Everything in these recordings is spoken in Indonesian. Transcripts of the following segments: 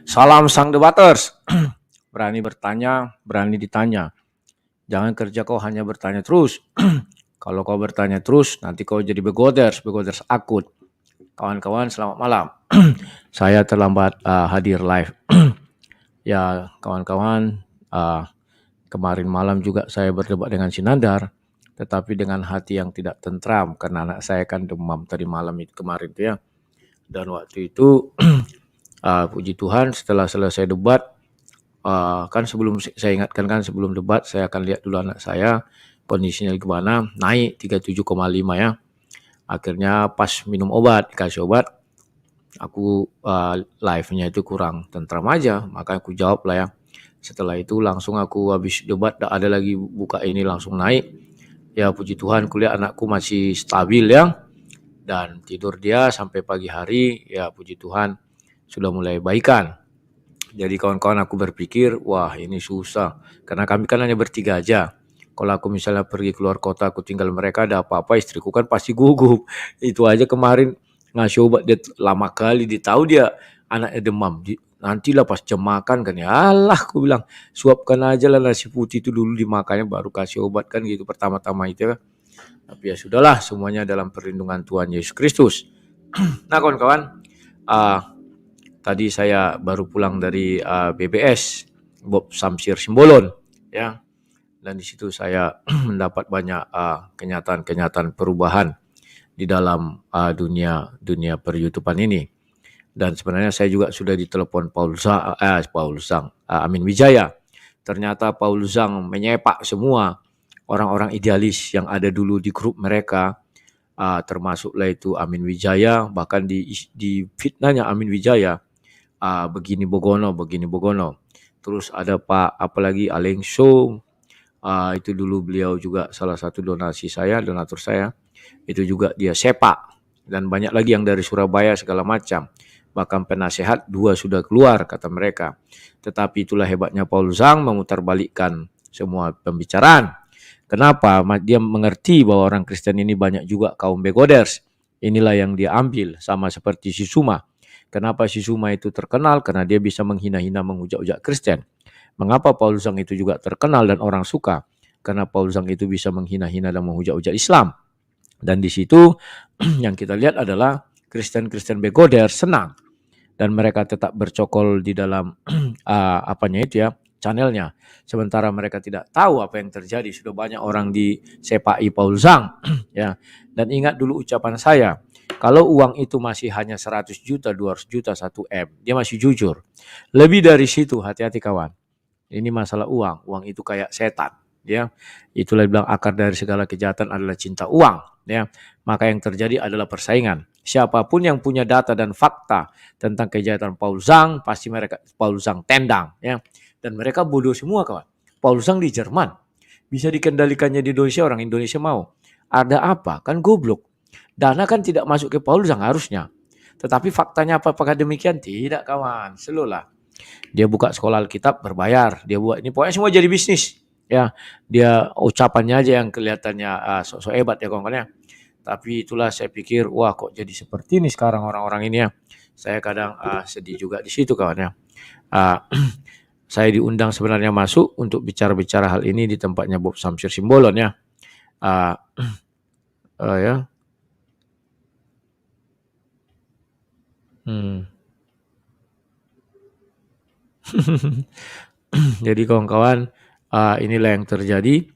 Salam sang debaters. Berani bertanya, berani ditanya. Jangan kerja kau hanya bertanya terus. Kalau kau bertanya terus, nanti kau jadi begoders akut. Kawan-kawan, selamat malam. Saya terlambat hadir live. Ya, kawan-kawan, kemarin malam juga saya berdebat dengan Sinandar, tetapi dengan hati yang tidak tentram karena anak saya kan demam tadi malam itu kemarin itu ya. Dan waktu itu puji Tuhan setelah selesai debat, kan sebelum saya ingatkan kan sebelum debat saya akan lihat dulu anak saya kondisinya gimana, naik 37,5 ya. Akhirnya pas minum obat, dikasih obat, aku live-nya itu kurang tentram aja, maka aku jawab lah ya. Setelah itu langsung aku habis debat ada lagi buka ini langsung naik. Ya puji Tuhan kuliah anakku masih stabil ya. Dan tidur dia sampai pagi hari, ya puji Tuhan sudah mulai baikan. Jadi kawan-kawan aku berpikir, wah ini susah. Karena kami kan hanya bertiga aja. Kalau aku misalnya pergi keluar kota, aku tinggal mereka, ada apa-apa, istriku kan pasti gugup. Itu aja kemarin ngasih obat, dia lama kali, dia tahu dia anaknya demam. Nantilah pas jam makan kan, ya Allah aku bilang, suapkan aja lah nasi putih itu dulu dimakannya, baru kasih obat kan gitu pertama-tama itu ya. Tapi ya sudahlah, semuanya dalam perlindungan Tuhan Yesus Kristus. Nah kawan-kawan, tadi saya baru pulang dari BBS, Bob Samsir Simbolon, ya. Dan di situ saya mendapat banyak kenyataan-kenyataan perubahan di dalam dunia per-YouTubean ini. Dan sebenarnya saya juga sudah ditelepon Paul Zhang, Amin Wijaya. Ternyata Paul Zhang menyepak semua orang-orang idealis yang ada dulu di grup mereka, termasuklah itu Amin Wijaya, bahkan di fitnahnya Amin Wijaya, begini Bogono. Terus ada Pak apalagi Aleng Show, itu dulu beliau juga salah satu donatur saya, itu juga dia sepak. Dan banyak lagi yang dari Surabaya segala macam. Bahkan penasehat 2 sudah keluar kata mereka. Tetapi itulah hebatnya Paul Zhang memutarbalikkan semua pembicaraan. Kenapa? Dia mengerti bahwa orang Kristen ini banyak juga kaum begoders. Inilah yang dia ambil, sama seperti si Suma. Kenapa si Suma itu terkenal? Karena dia bisa menghina-hina, menghujat-hujat Kristen. Mengapa Paul Zhang itu juga terkenal dan orang suka? Karena Paul Zhang itu bisa menghina-hina dan menghujat-hujat Islam. Dan di situ yang kita lihat adalah Kristen-Kristen begoder senang. Dan mereka tetap bercokol di dalam channelnya. Sementara mereka tidak tahu apa yang terjadi. Sudah banyak orang disepai Paul Zhang. Ya. Dan ingat dulu ucapan saya, kalau uang itu masih hanya 100 juta, 200 juta, 1 M, dia masih jujur. Lebih dari situ, hati-hati kawan. Ini masalah uang. Uang itu kayak setan. Ya, itulah bilang akar dari segala kejahatan adalah cinta uang. Ya, maka yang terjadi adalah persaingan. Siapapun yang punya data dan fakta tentang kejahatan Paul Zhang, pasti mereka Paul Zhang tendang. Ya, dan mereka bodoh semua kawan. Paul Zhang di Jerman, bisa dikendalikannya di Indonesia, orang Indonesia mau. Ada apa? Kan goblok. Dana kan tidak masuk ke Paul Zhang harusnya. Tetapi faktanya apakah demikian? Tidak kawan, selulah. Dia buka sekolah Alkitab berbayar, dia buat ini pokoknya semua jadi bisnis. Ya, dia ucapannya aja yang kelihatannya sok-sok hebat ya kawan-kawan ya. Tapi itulah saya pikir, wah kok jadi seperti ini sekarang orang-orang ini ya. Saya kadang sedih juga di situ kawan ya. Saya diundang sebenarnya masuk untuk bicara-bicara hal ini di tempatnya Bob Samsir Simbolon ya. Ya. Jadi kawan-kawan, inilah yang terjadi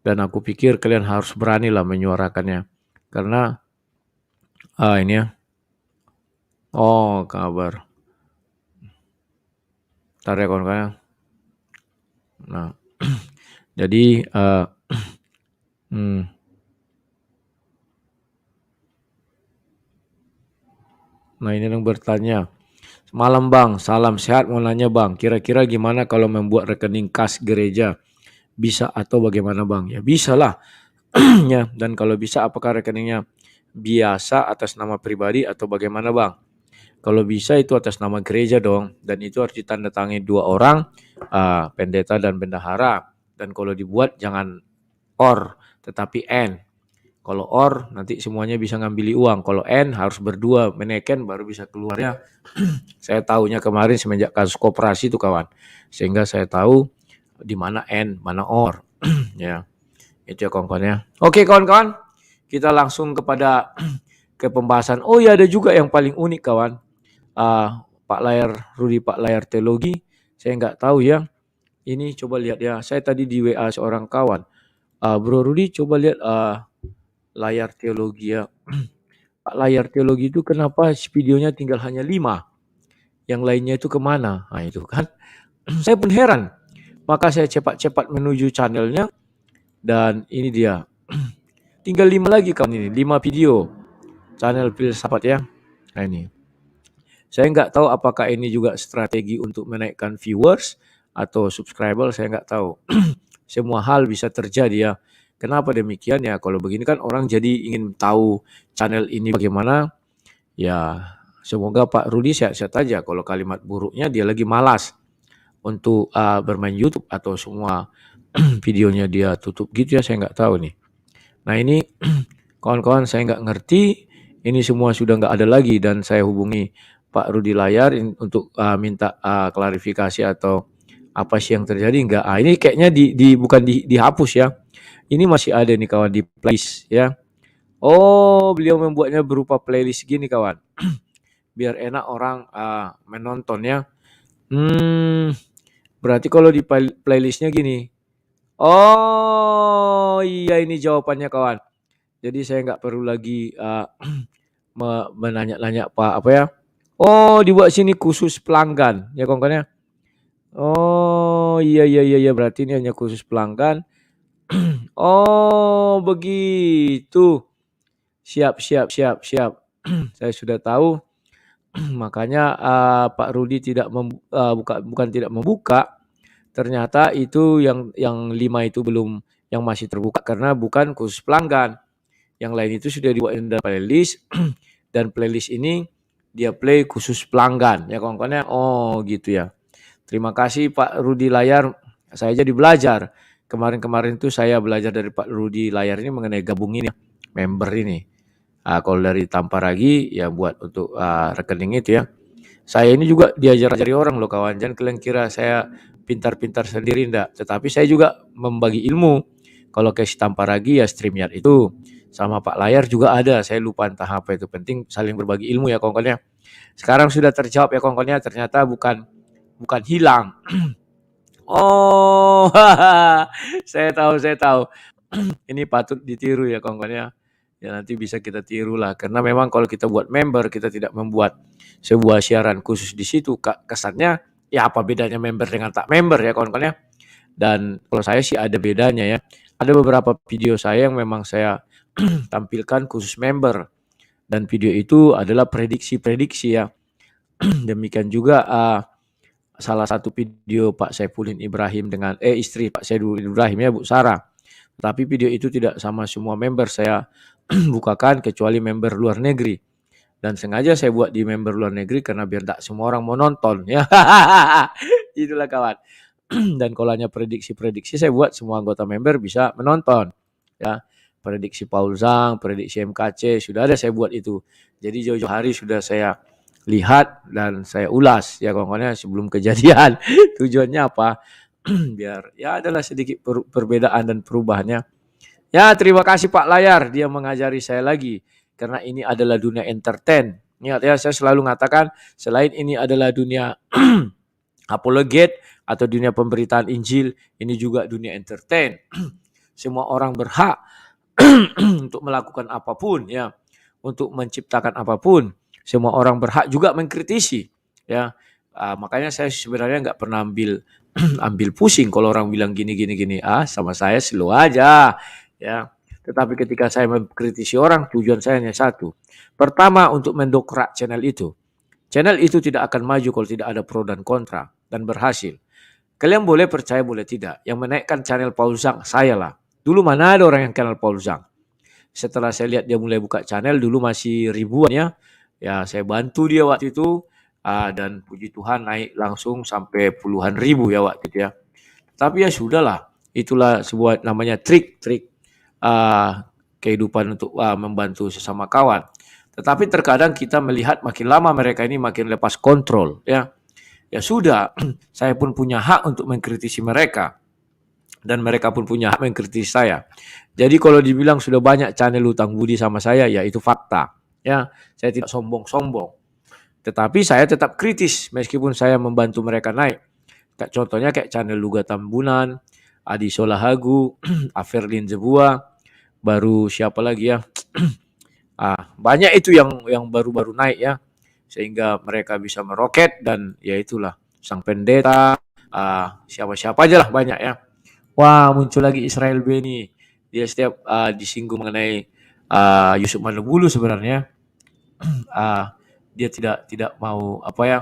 dan aku pikir kalian harus beranilah menyuarakannya. Karena ini ya. Oh, kabar. Ntar ya kawan-kawan. Nah, jadi nah ini yang bertanya. Malam bang, salam sehat, mau nanya bang, kira-kira gimana kalau membuat rekening kas gereja? Bisa atau bagaimana bang? Ya bisa lah. Ya, dan kalau bisa apakah rekeningnya biasa atas nama pribadi atau bagaimana bang? Kalau bisa itu atas nama gereja dong, dan itu harus ditandatangani 2 orang, pendeta dan bendahara. Dan kalau dibuat jangan or, tetapi N. Kalau OR nanti semuanya bisa ngambil uang. Kalau N harus berdua menekan baru bisa keluarnya. Saya tahunya kemarin semenjak kasus koperasi itu kawan. Sehingga saya tahu di mana N, mana OR. Ya, itu ya kawan-kawan ya. Oke kawan-kawan, kita langsung kepada ke pembahasan. Oh ya, ada juga yang paling unik kawan. Pak Layar Rudi, Pak Layar Teologi. Saya nggak tahu ya. Ini coba lihat ya. Saya tadi di WA seorang kawan. Bro Rudi coba lihat layar teologi ya. Pak layar teologi itu kenapa videonya tinggal hanya 5? Yang lainnya itu kemana? Nah itu kan. Saya pun heran. Maka saya cepat-cepat menuju channelnya. Dan ini dia. Tinggal 5 lagi kawan ini. 5 video. Channel Filsafat ya. Nah ini. Saya nggak tahu apakah ini juga strategi untuk menaikkan viewers atau subscriber. Saya nggak tahu. Semua hal bisa terjadi ya. Kenapa demikian ya? Kalau begini kan orang jadi ingin tahu channel ini bagaimana. Ya, semoga Pak Rudi sehat-sehat aja. Kalau kalimat buruknya dia lagi malas untuk bermain YouTube atau semua videonya dia tutup gitu ya. Saya nggak tahu nih. Nah ini kawan-kawan saya nggak ngerti. Ini semua sudah nggak ada lagi dan saya hubungi Pak Rudi Layar untuk minta klarifikasi atau apa sih yang terjadi enggak. Ini kayaknya bukan dihapus ya. Ini masih ada nih kawan di playlist ya. Oh, beliau membuatnya berupa playlist gini kawan. Biar enak orang menonton ya. Berarti kalau di playlistnya gini. Oh iya ini jawabannya kawan. Jadi saya nggak perlu lagi menanya-nanya apa ya. Oh dibuat sini khusus pelanggan ya kawan-kawan ya. Oh iya berarti ini hanya khusus pelanggan. Oh begitu. Siap. Saya sudah tahu. Makanya Pak Rudi tidak bukan tidak membuka. Ternyata itu yang 5 itu belum, yang masih terbuka karena bukan khusus pelanggan. Yang lain itu sudah dibuat dalam playlist dan playlist ini dia play khusus pelanggan ya kawan-kawan ya. Oh gitu ya. Terima kasih Pak Rudi Layar. Saya jadi belajar. Kemarin itu saya belajar dari Pak Rudi Layar ini mengenai gabungin ya member ini. Kalau dari Tamparagi ya buat untuk rekening itu ya. Saya ini juga diajar-ajari orang loh kawan. Jangan kalian kira saya pintar-pintar sendiri enggak. Tetapi saya juga membagi ilmu. Kalau ke Tamparagi ya StreamYard itu. Sama Pak Layar juga ada. Saya lupa entah apa itu. Penting saling berbagi ilmu ya kawan-kawan ya. Sekarang sudah terjawab ya kawan-kawan ya. Ternyata bukan hilang. Oh, saya tahu. Ini patut ditiru ya kawan-kawan ya. Ya nanti bisa kita tiru lah. Karena memang kalau kita buat member, kita tidak membuat sebuah siaran khusus di situ. Kesannya ya apa bedanya member dengan tak member ya kawan-kawan ya. Dan kalau saya sih ada bedanya ya. Ada beberapa video saya yang memang saya tampilkan khusus member. Dan video itu adalah prediksi-prediksi ya. Demikian juga salah satu video Pak Saifulin Ibrahim dengan istri Pak Saifulin Ibrahim ya Bu Sarah. Tapi video itu tidak sama semua member saya bukakan kecuali member luar negeri. Dan sengaja saya buat di member luar negeri karena biar tak semua orang mau nonton ya. Itulah kawan. Dan kalau hanya prediksi-prediksi saya buat semua anggota member bisa menonton ya. Prediksi Paul Zhang, prediksi MKC sudah ada saya buat itu. Jadi jauh-jauh hari sudah saya lihat dan saya ulas ya kawan-kawan sebelum kejadian. Tujuannya apa? Biar ya adalah sedikit perbedaan dan perubahannya. Ya terima kasih Pak Layar, dia mengajari saya lagi. Karena ini adalah dunia entertain. Ingat ya, saya selalu mengatakan selain ini adalah dunia apologet atau dunia pemberitaan Injil, ini juga dunia entertain. Semua orang berhak untuk melakukan apapun ya, untuk menciptakan apapun. Semua orang berhak juga mengkritisi ya. Makanya saya sebenarnya nggak pernah ambil pusing kalau orang bilang gini. Sama saya slow aja ya. Tetapi ketika saya mengkritisi orang, tujuan saya hanya satu. Pertama, untuk mendongkrak channel itu. Channel itu tidak akan maju kalau tidak ada pro dan kontra, dan berhasil. Kalian boleh percaya, boleh tidak. Yang menaikkan channel Paul Zhang, saya lah. Dulu mana ada orang yang kenal Paul Zhang. Setelah saya lihat dia mulai buka channel, dulu masih ribuan ya. Ya saya bantu dia waktu itu. Dan puji Tuhan naik langsung sampai puluhan ribu ya waktu itu ya. Tapi ya sudahlah. Itulah sebuah namanya trik kehidupan untuk membantu sesama kawan. Tetapi terkadang kita melihat makin lama mereka ini makin lepas kontrol, ya. Ya sudah, saya pun punya hak untuk mengkritisi mereka dan mereka pun punya hak mengkritisi saya. Jadi kalau dibilang sudah banyak channel hutang budi sama saya, ya itu fakta. Ya, saya tidak sombong-sombong. Tetapi saya tetap kritis meskipun saya membantu mereka naik. Contohnya kayak channel Luga Tambunan, Adi Solahagu, Aferlin Zebua, baru siapa lagi ya? Banyak itu yang baru-baru naik ya, sehingga mereka bisa meroket dan ya itulah Sang Pendeta, siapa-siapa aja lah banyak ya. Wah, muncul lagi Israel Beni. Dia setiap disinggung mengenai Yusuf Manubulu sebenarnya. Dia tidak mau apa ya,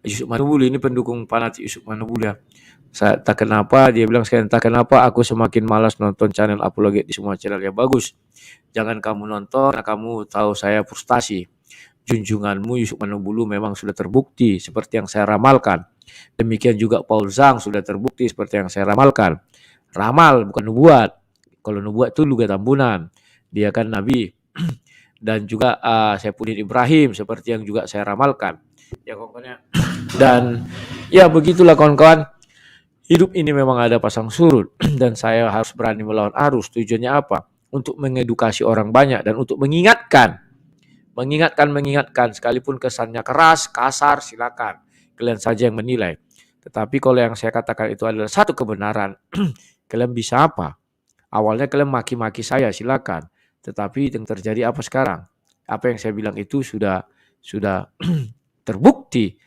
Yusuf Manubulu ini pendukung fanatik Yusuf Manubulu ya. Saya tak kenapa dia bilang sekali, tak kenapa aku semakin malas nonton channel apologet di semua channel yang bagus. Jangan kamu nonton karena kamu tahu saya frustasi. Junjunganmu Yusuf Manubulu memang sudah terbukti seperti yang saya ramalkan. Demikian juga Paul Zhang sudah terbukti seperti yang saya ramalkan. Ramal bukan nubuat. Kalau nubuat itu Luga Tambunan. Dia kan nabi. Dan juga Saifuddin Ibrahim seperti yang juga saya ramalkan. Ya kawan-kawan. Dan ya begitulah kawan-kawan. Hidup ini memang ada pasang surut dan saya harus berani melawan arus. Tujuannya apa? Untuk mengedukasi orang banyak dan untuk mengingatkan. Mengingatkan, sekalipun kesannya keras, kasar, silakan. Kalian saja yang menilai. Tetapi kalau yang saya katakan itu adalah satu kebenaran, kalian bisa apa? Awalnya kalian maki-maki saya, silakan. Tetapi yang terjadi apa sekarang? Apa yang saya bilang itu sudah terbukti.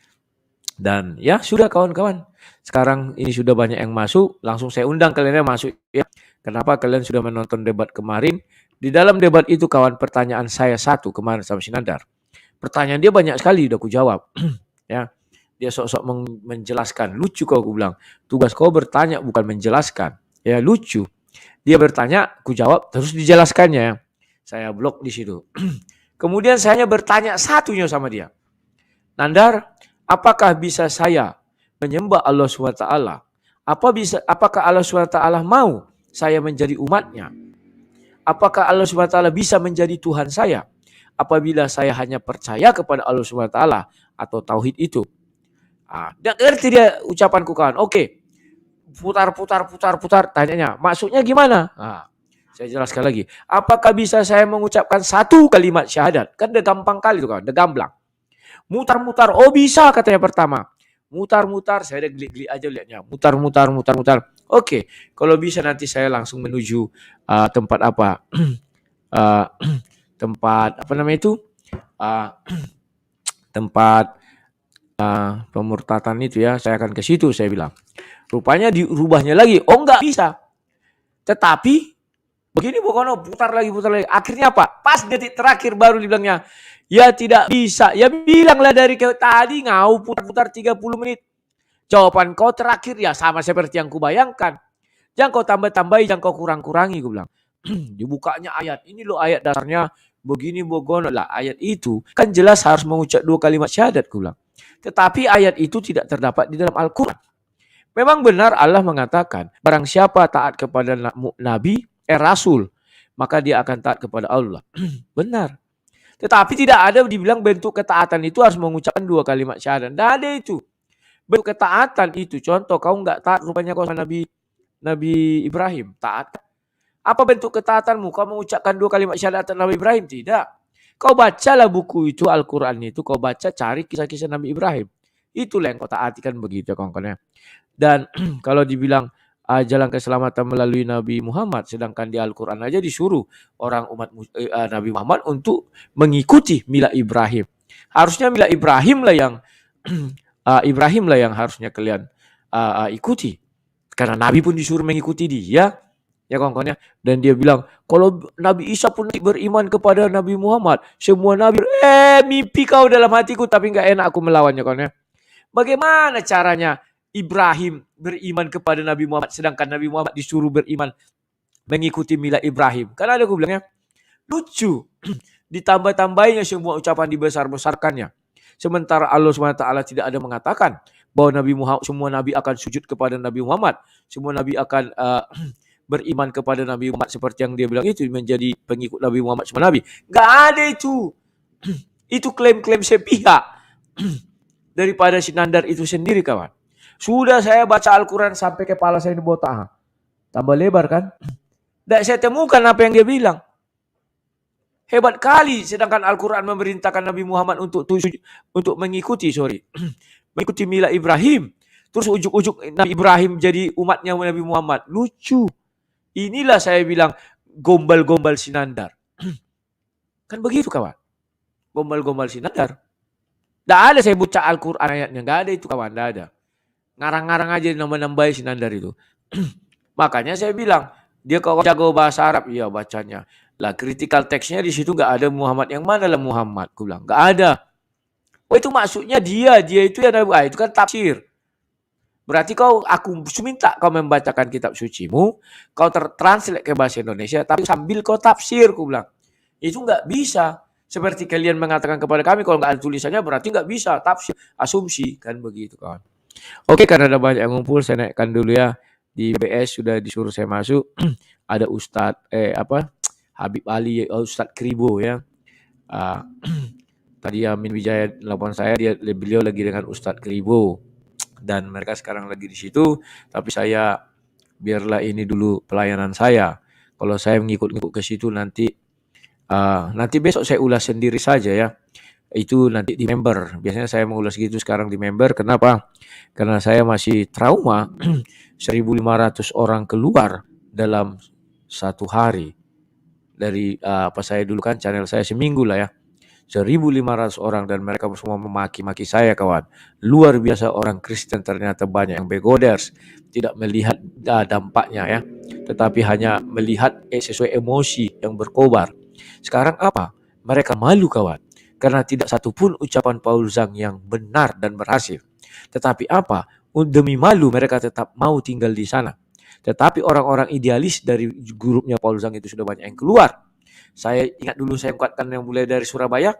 Dan ya sudah kawan-kawan. Sekarang ini sudah banyak yang masuk, langsung saya undang kalian yang masuk ya. Kenapa kalian sudah menonton debat kemarin? Di dalam debat itu kawan, pertanyaan saya satu kemarin sama Sinandar. Pertanyaan dia banyak sekali udah aku jawab. Ya. Dia sok-sok menjelaskan. Lucu kau aku bilang. Tugas kau bertanya bukan menjelaskan. Ya lucu. Dia bertanya, aku jawab terus dijelaskannya. Saya blok di situ. Kemudian saya bertanya satunya sama dia. Nandar, apakah bisa saya menyembah Allah SWT? Apakah Allah SWT mau saya menjadi umatnya? Apakah Allah SWT bisa menjadi Tuhan saya? Apabila saya hanya percaya kepada Allah SWT atau tauhid itu. Dan ngerti dia ucapanku kawan. Oke. Putar. Tanyanya, maksudnya gimana? Saya jelaskan lagi. Apakah bisa saya mengucapkan satu kalimat syahadat? Kan udah gampang kali tuh kawan. Udah gamblang. Mutar-mutar. Oh bisa katanya pertama. Mutar-mutar. Saya udah geli-geli aja lihatnya. Mutar-mutar. Oke. Kalau bisa nanti saya langsung menuju tempat apa? Tempat apa namanya itu? Tempat pemurtatan itu ya. Saya akan ke situ saya bilang. Rupanya dirubahnya lagi. Oh enggak bisa. Tetapi begini bukan putar lagi. Akhirnya apa? Pas detik terakhir baru dibilangnya. Ya tidak bisa. Ya bilanglah dari tadi ngau putar-putar 30 menit. Jawaban kau terakhir ya sama seperti yang kubayangkan. Jangan kau tambah-tambahi, jangan kau kurang-kurangi. Gue bilang. Dibukanya ayat. Ini loh ayat dasarnya. Begini bogono lah. Ayat itu kan jelas harus mengucap 2 kalimat syahadat. Gue bilang. Tetapi ayat itu tidak terdapat di dalam Al-Quran. Memang benar Allah mengatakan. Barang siapa taat kepada Nabi, Rasul. Maka dia akan taat kepada Allah. Benar. Tetapi tidak ada dibilang bentuk ketaatan itu harus mengucapkan 2 kalimat syahadat. Tidak ada itu. Bentuk ketaatan itu. Contoh kau nggak taat rupanya kau sama Nabi Ibrahim. Taat. Apa bentuk ketaatanmu? Kau mengucapkan 2 kalimat syahadat Nabi Ibrahim? Tidak. Kau bacalah buku itu, Al-Quran itu. Kau baca cari kisah-kisah Nabi Ibrahim. Itulah yang kau taatikan begitu kawan-kawan. Dan kalau dibilang jalan keselamatan melalui Nabi Muhammad, sedangkan di Al-Quran aja disuruh orang umat Nabi Muhammad untuk mengikuti mila Ibrahim. Harusnya mila Ibrahim lah yang harusnya kalian ikuti, karena Nabi pun disuruh mengikuti dia, ya kawan-kawan. Dan dia bilang kalau Nabi Isa pun beriman kepada Nabi Muhammad, semua Nabi mimpi kau dalam hatiku, tapi nggak enak aku melawannya kawan. Bagaimana caranya Ibrahim beriman kepada Nabi Muhammad, sedangkan Nabi Muhammad disuruh beriman mengikuti mila Ibrahim? Karena ada aku bilangnya lucu. Ditambah-tambahinya semua ucapan dibesar-besarkannya. Sementara Allah SWT tidak ada mengatakan bahwa Nabi Muhammad, semua Nabi akan sujud kepada Nabi Muhammad. Semua Nabi akan beriman kepada Nabi Muhammad seperti yang dia bilang itu, menjadi pengikut Nabi Muhammad sebagai Nabi. Nggak ada itu. Itu klaim-klaim sepihak daripada Sinandar itu sendiri, kawan. Sudah saya baca Al-Quran sampai kepala saya ini botak. Tambah lebar kan? Tidak saya temukan apa yang dia bilang. Hebat kali, sedangkan Al-Quran memerintahkan Nabi Muhammad untuk mengikuti mila Ibrahim. Terus ujuk-ujuk Nabi Ibrahim jadi umatnya Nabi Muhammad. Lucu. Inilah saya bilang gombal-gombal Sinandar. Kan begitu, kawan. Gombal-gombal Sinandar. Tidak ada saya baca Al-Quran ayatnya. Tidak ada itu, kawan. Tidak ada. Ngarang-ngarang aja nambah-nambahin Sinandar itu. Makanya saya bilang, dia kalau jago bahasa Arab, iya bacanya. Lah critical text-nya di situ nggak ada Muhammad. Yang mana lah Muhammad? Aku bilang nggak ada. Oh itu maksudnya dia itu ya itu kan tafsir. Berarti aku minta kau membacakan kitab sucimu, kau translate ke bahasa Indonesia, tapi sambil kau tafsir, aku bilang. Itu nggak bisa. Seperti kalian mengatakan kepada kami, kalau nggak ada tulisannya berarti nggak bisa tafsir, asumsi kan begitu, kawan. Oke, karena ada banyak yang ngumpul, saya naikkan dulu ya. Di BS sudah disuruh saya masuk. Ada Ustadz Habib Ali, Ustadz Kribo ya. Tadi Amin Wijaya telepon saya, beliau lagi dengan Ustadz Kribo dan mereka sekarang lagi di situ. Tapi saya biarlah ini dulu pelayanan saya. Kalau saya ngikut-ngikut ke situ nanti besok saya ulas sendiri saja ya. Itu nanti di member. Biasanya saya mengulas gitu sekarang di member. Kenapa? Karena saya masih trauma 1.500 orang keluar dalam satu hari. Dari saya dulu kan channel saya seminggu lah ya. 1.500 orang dan mereka semua memaki-maki saya, kawan. Luar biasa orang Kristen ternyata banyak yang begoders. Tidak melihat dampaknya ya. Tetapi hanya melihat sesuai emosi yang berkobar. Sekarang apa? Mereka malu, kawan. Karena tidak satupun ucapan Paul Zhang yang benar dan berhasil. Tetapi apa? Demi malu mereka tetap mau tinggal di sana. Tetapi orang-orang idealis dari grupnya Paul Zhang itu sudah banyak yang keluar. Saya ingat dulu saya ungkapkan yang mulai dari Surabaya,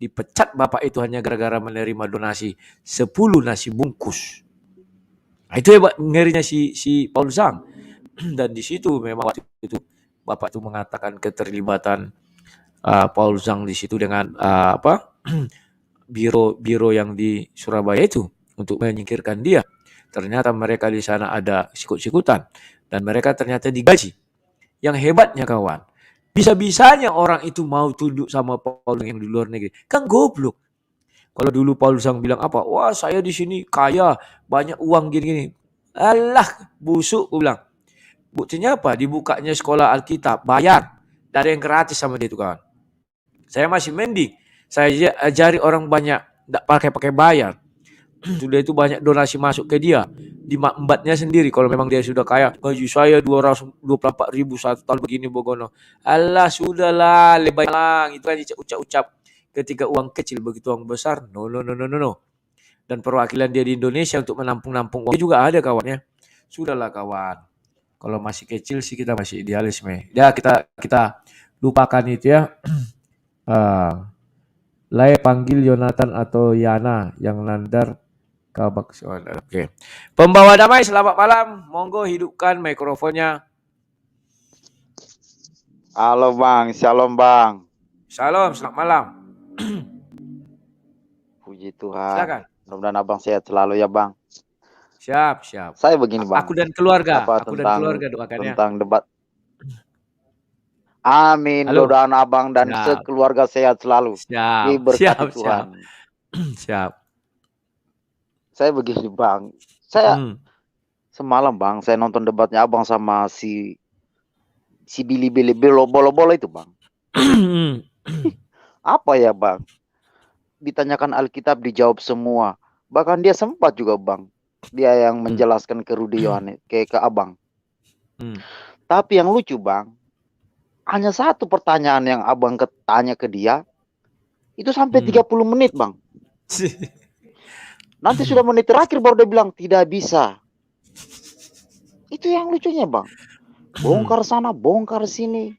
dipecat bapak itu hanya gara-gara menerima donasi 10 nasi bungkus. Nah, itu hebat ngerinya si Paul Zhang. Dan di situ memang waktu itu bapak itu mengatakan keterlibatan Paul Zhang di situ dengan biro yang di Surabaya itu untuk menyingkirkan dia. Ternyata mereka di sana ada sikut-sikutan dan mereka ternyata digaji. Yang hebatnya, kawan, bisa-bisanya orang itu mau tunduk sama Paul yang di luar negeri. Kan goblok. Kalau dulu Paul Zhang bilang apa? Wah, saya di sini kaya, banyak uang gini-gini. Alah, busuk, gue bilang. Buktinya apa? Dibukanya sekolah Alkitab, bayar. Tidak ada yang gratis sama dia itu, kawan. Saya masih mending. Saya ajari orang banyak, tidak pakai bayar. Sudah itu banyak donasi masuk ke dia. Di makmbatnya sendiri. Kalau memang dia sudah kaya, gaji saya 224.000 satu tahun begini Bogono. Allah sudahlah, lebay lang. Itu kan ucap-ucap ketika uang kecil, begitu uang besar. No. Dan perwakilan dia di Indonesia untuk menampung-nampung uang juga ada, kawannya. Sudahlah, kawan. Kalau masih kecil sih kita masih idealisme. Ya kita lupakan itu ya. Lai panggil Yonatan atau Yana yang nandar kabak. Oke. Pembawa damai, selamat malam. Monggo hidupkan mikrofonnya. Halo Bang, shalom Bang. Shalom, selamat malam. Puji Tuhan. Silakan. Mudah-mudahan Abang sehat selalu ya Bang. Siap. Saya begini Bang. Aku dan keluarga. Aku dan keluarga doakan ya. Tentang debat. Amin. Mudah-mudahan Abang dan sekeluarga sehat selalu. Diberkati Tuhan. Siap. Saya begini Bang. Saya semalam Bang, saya nonton debatnya Abang sama si Billy bolo itu Bang. Apa ya Bang? Ditanyakan Alkitab dijawab semua. Bahkan dia sempat juga Bang. Dia yang menjelaskan ke Rudy Yohanes, ke Abang. Tapi yang lucu Bang, hanya satu pertanyaan yang Abang tanya ke dia, itu sampai 30 menit Bang. Nanti sudah menit terakhir baru dia bilang tidak bisa. Itu yang lucunya Bang. Bongkar sana, bongkar sini.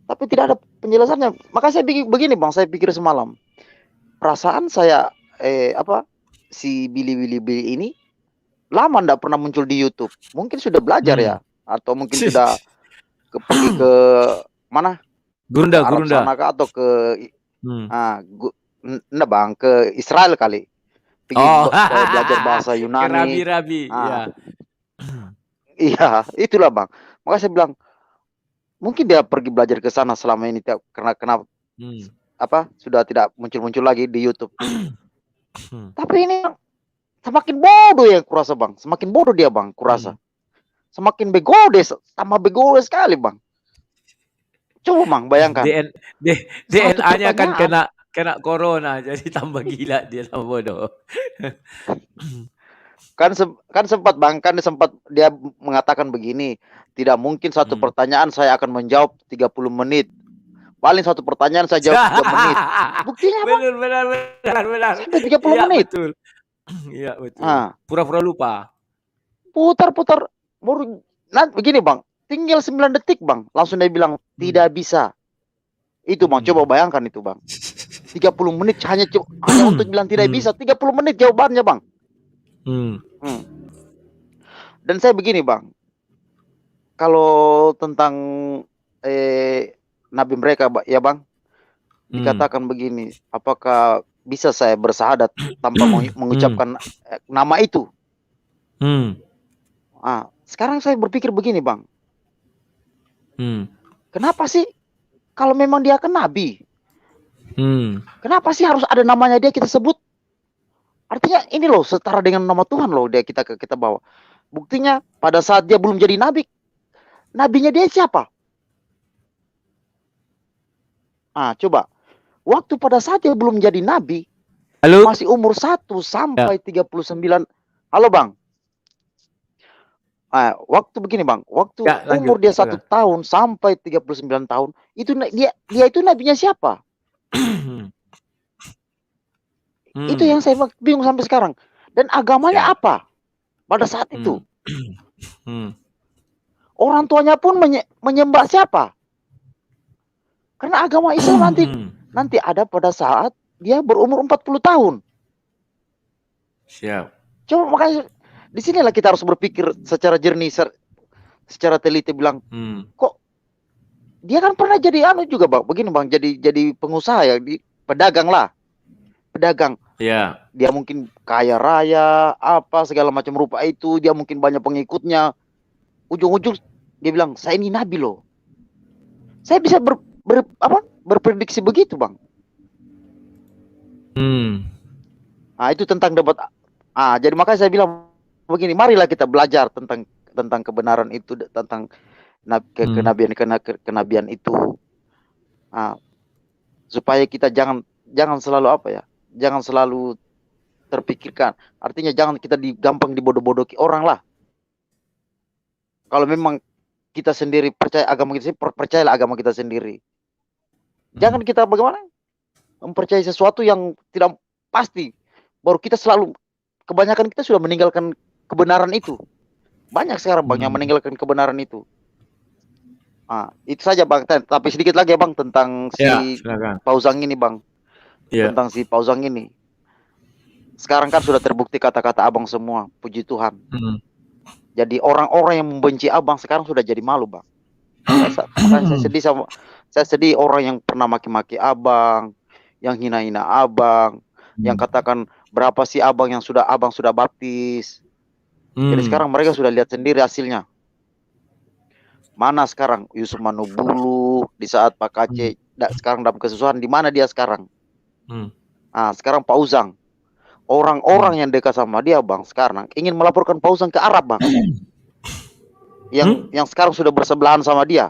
Tapi tidak ada penjelasannya. Maka saya begini Bang, saya pikir semalam. Perasaan saya si Billy ini lama ndak pernah muncul di YouTube. Mungkin sudah belajar ya. atau mungkin sudah pergi ke mana? Ke Arab Gurunda. sana kah atau ke Hmm. enggak Bang, ke Israel kali. Pergi Oh, belajar bahasa ke Yunani. rabi-rabi, ya. Iya, itulah Bang. Makanya saya bilang mungkin dia pergi belajar ke sana selama ini karena kenapa sudah tidak muncul-muncul lagi di YouTube. Tapi ini semakin bodoh ya kurasa Bang. Semakin bodoh dia Bang, kurasa. Semakin begode, sama begode sekali Bang. Coba Bang bayangkan. DNA-nya kan kena corona, jadi tambah gila dia, tambah bodoh. Kan sempat Bang, sempat dia mengatakan begini, tidak mungkin satu pertanyaan saya akan menjawab 30 menit. Paling satu pertanyaan saya jawab 3 menit. Buktinya Bang. Benar. Sampai 30 menit. Betul. Iya, betul. Pura-pura lupa. Putar-putar. Baru begini Bang, tinggal 9 detik Bang. Langsung dia bilang, tidak bisa. Itu Bang, coba bayangkan itu Bang. 30 menit hanya untuk bilang tidak bisa. 30 menit jawabannya Bang. Dan saya begini Bang, kalau tentang nabi mereka ya Bang, dikatakan begini, apakah bisa saya bersahadat tanpa mengucapkan nama itu? Sekarang saya berpikir begini Bang, kenapa sih kalau memang dia kan nabi, kenapa sih harus ada namanya dia kita sebut? Artinya ini loh setara dengan nama Tuhan loh dia kita bawa. Buktinya pada saat dia belum jadi nabi, nabinya dia siapa? Coba. Waktu pada saat dia belum jadi nabi, masih umur 1 sampai 39. Halo Bang. Waktu begini Bang, waktu umur dia 1 tahun sampai 39 tahun, itu dia itu nabinya siapa? Itu yang saya bingung sampai sekarang. Dan agamanya apa pada saat itu? Orang tuanya pun menyembah siapa? Karena agama Islam nanti ada pada saat dia berumur 40 tahun. Siap. Coba makanya di sinilah kita harus berpikir secara jernih, secara teliti bilang, kok dia kan pernah jadi juga Bang, begini Bang, jadi pengusaha ya, pedagang lah. Pedagang. Iya. Dia mungkin kaya raya, apa segala macam rupa itu, dia mungkin banyak pengikutnya. Ujung-ujung dia bilang, saya ini nabi loh. Saya bisa berprediksi begitu Bang. Itu tentang debat. Jadi makanya saya bilang begini, marilah kita belajar tentang kebenaran itu, tentang kenabian itu. Supaya kita jangan selalu jangan selalu terpikirkan. Artinya jangan kita gampang dibodoh-bodohi orang lah. Kalau memang kita sendiri percaya agama kita sendiri, percayalah agama kita sendiri. Jangan kita bagaimana mempercayai sesuatu yang tidak pasti. Baru kita kebanyakan kita sudah meninggalkan kebenaran itu. Banyak sekarang Bang yang meninggalkan kebenaran itu. Itu saja Bang. Tapi sedikit lagi ya Bang tentang si Pauzang ini Bang. Tentang si Pauzang ini. Sekarang kan sudah terbukti kata-kata abang semua. Puji Tuhan. Jadi orang-orang yang membenci abang sekarang sudah jadi malu Bang. Saya sedih orang yang pernah maki-maki abang, yang hina-hina abang, yang katakan berapa sih abang sudah baptis. Jadi sekarang mereka sudah lihat sendiri hasilnya. Mana sekarang Yusuf Manubulu di saat Pak Aceh sekarang dalam kesusahan, di mana dia sekarang? Sekarang Pak Uzang. Orang-orang yang dekat sama dia Bang sekarang ingin melaporkan Pak Uzang ke Arab Bang. Yang sekarang sudah bersebelahan sama dia.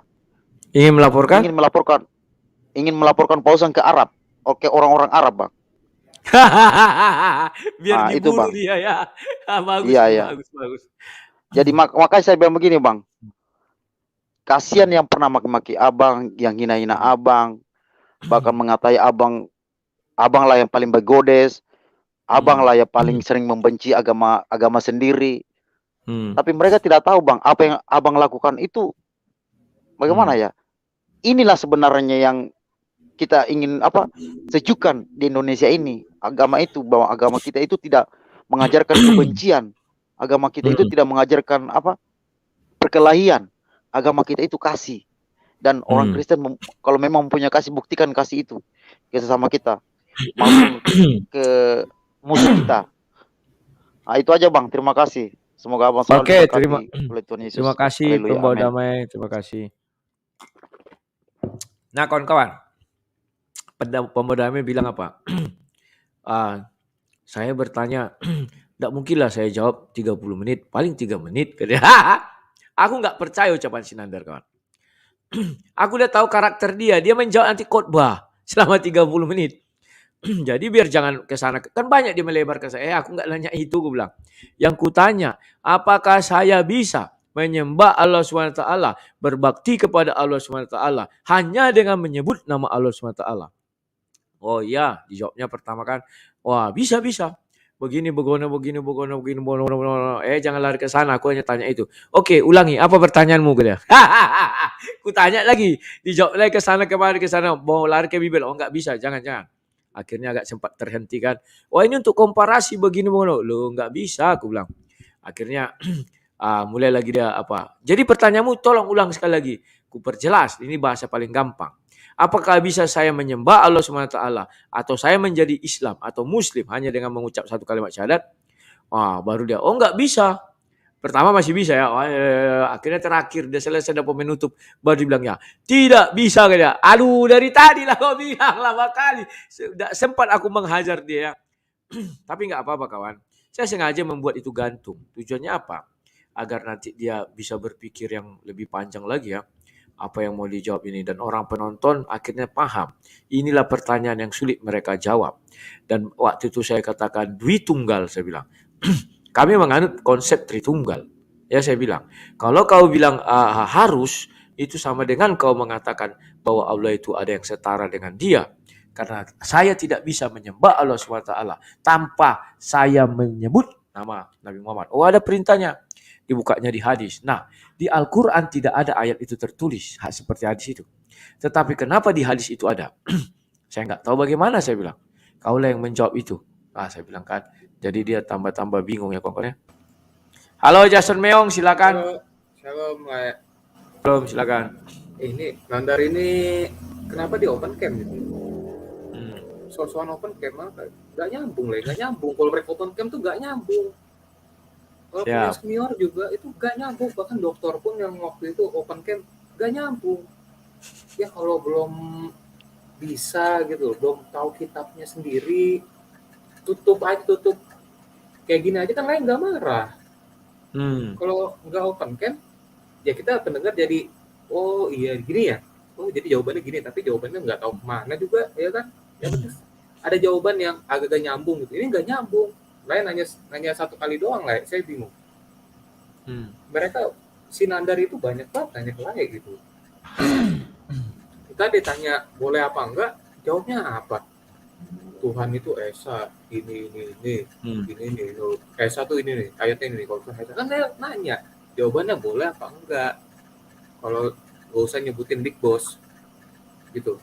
Ingin melaporkan Pak Uzang ke Arab. Oke, orang-orang Arab Bang. Biar itu Bang. Dia ya. Bagus, iya. Bagus. Jadi makanya saya bilang begini Bang. Kasihan yang pernah maki-maki abang, yang hina-hina abang, bahkan mengatai abang lah yang paling begodes, abang lah yang paling sering membenci agama sendiri. Tapi mereka tidak tahu Bang, apa yang abang lakukan itu bagaimana ya? Inilah sebenarnya yang kita ingin sejukkan di Indonesia ini. Agama itu, bahwa agama kita itu tidak mengajarkan kebencian. Agama kita itu tidak mengajarkan perkelahian. Agama kita itu kasih. Dan orang Kristen kalau memang punya kasih, buktikan kasih itu ke sesama kita maupun ke musuh kita. Nah, itu aja Bang, terima kasih. Semoga Abang selalu Oke, diberkati oleh Tuhan Yesus. terima kasih Haleluya, pembawa amin. damai, terima kasih. Nah kawan-kawan, pembawa damai bilang apa? Saya bertanya, tidak mungkinlah saya jawab 30 menit, paling 3 menit. Aku nggak percaya ucapan Sinandar kawan. Aku udah tahu karakter dia menjawab nanti khotbah selama 30 menit. Jadi biar jangan ke sana, kan banyak dia melebar ke saya. Aku nggak nanya itu, gue bilang. Yang kutanya, apakah saya bisa menyembah Allah SWT, berbakti kepada Allah SWT hanya dengan menyebut nama Allah SWT? Oh iya, dijawabnya pertama kan, wah bisa. Begini, jangan lari ke sana, aku hanya tanya itu. Oke, ulangi, apa pertanyaanmu? Gitu. Ku tanya lagi, dijawab lagi ke sana, mau lari ke Bibel. Oh enggak bisa, jangan. Akhirnya agak sempat terhentikan. Wah ini untuk komparasi begini. Loh nggak bisa, aku bilang. Akhirnya mulai lagi dia apa. Jadi pertanyaanmu tolong ulang sekali lagi. Ku perjelas, ini bahasa paling gampang. Apakah bisa saya menyembah Allah SWT atau saya menjadi Islam atau Muslim hanya dengan mengucap satu kalimat syahadat? Wah baru dia, oh nggak bisa. Pertama masih bisa ya. Akhirnya terakhir dia selesai dapat menutup. Baru dibilang ya. Tidak bisa dia. Aduh dari tadi lah kau bilang lama kali. Sudah sempat aku menghajar dia ya. Tapi nggak apa-apa kawan. Saya sengaja membuat itu gantung. Tujuannya apa? Agar nanti dia bisa berpikir yang lebih panjang lagi ya. Apa yang mau dijawab ini. Dan orang penonton akhirnya paham. Inilah pertanyaan yang sulit mereka jawab. Dan waktu itu saya katakan Dwi Tunggal saya bilang. Kami menganut konsep Tritunggal. Ya saya bilang, kalau kau bilang harus, itu sama dengan kau mengatakan bahwa Allah itu ada yang setara dengan dia. Karena saya tidak bisa menyembah Allah SWT tanpa saya menyebut nama Nabi Muhammad. Oh ada perintahnya, dibukanya di hadis. Nah di Al-Quran tidak ada ayat itu tertulis seperti hadis itu. Tetapi kenapa di hadis itu ada? Saya nggak tahu bagaimana saya bilang. Kaulah yang menjawab itu. Saya bilang kan, jadi dia tambah-tambah bingung ya kawan-kawan. Halo Jason Meong, silakan. Shalom, Belum, silakan. Ini Nandar ini kenapa di open cam gitu? Soal open cam gak nyambung lah, gak nyambung. Kalau mereka open cam tuh gak nyambung. Kalau punya senior juga itu gak nyambung. Bahkan dokter pun yang waktu itu open cam gak nyambung. Ya kalau belum bisa gitu, belum tahu kitabnya sendiri, tutup. Kayak gini aja kan lain gak marah. Kalau nggak open cam, ya kita pendengar jadi, oh iya gini ya, oh jadi jawabannya gini, tapi jawabannya nggak tahu kemana juga, ya kan? Ya, ada jawaban yang agak nyambung gitu, ini nggak nyambung. Lain nanya satu kali doang lah, saya bingung. Mereka si Nandar itu banyak banget nanya ke gitu. Kita ditanya boleh apa enggak, jawabnya apa? Tuhan itu Esa, ini. Esa tuh ini nih, ayatnya ini. Kalau Tuhan Esa kan saya nanya, jawabannya boleh apa enggak. Kalau gak usah nyebutin Big Boss, gitu.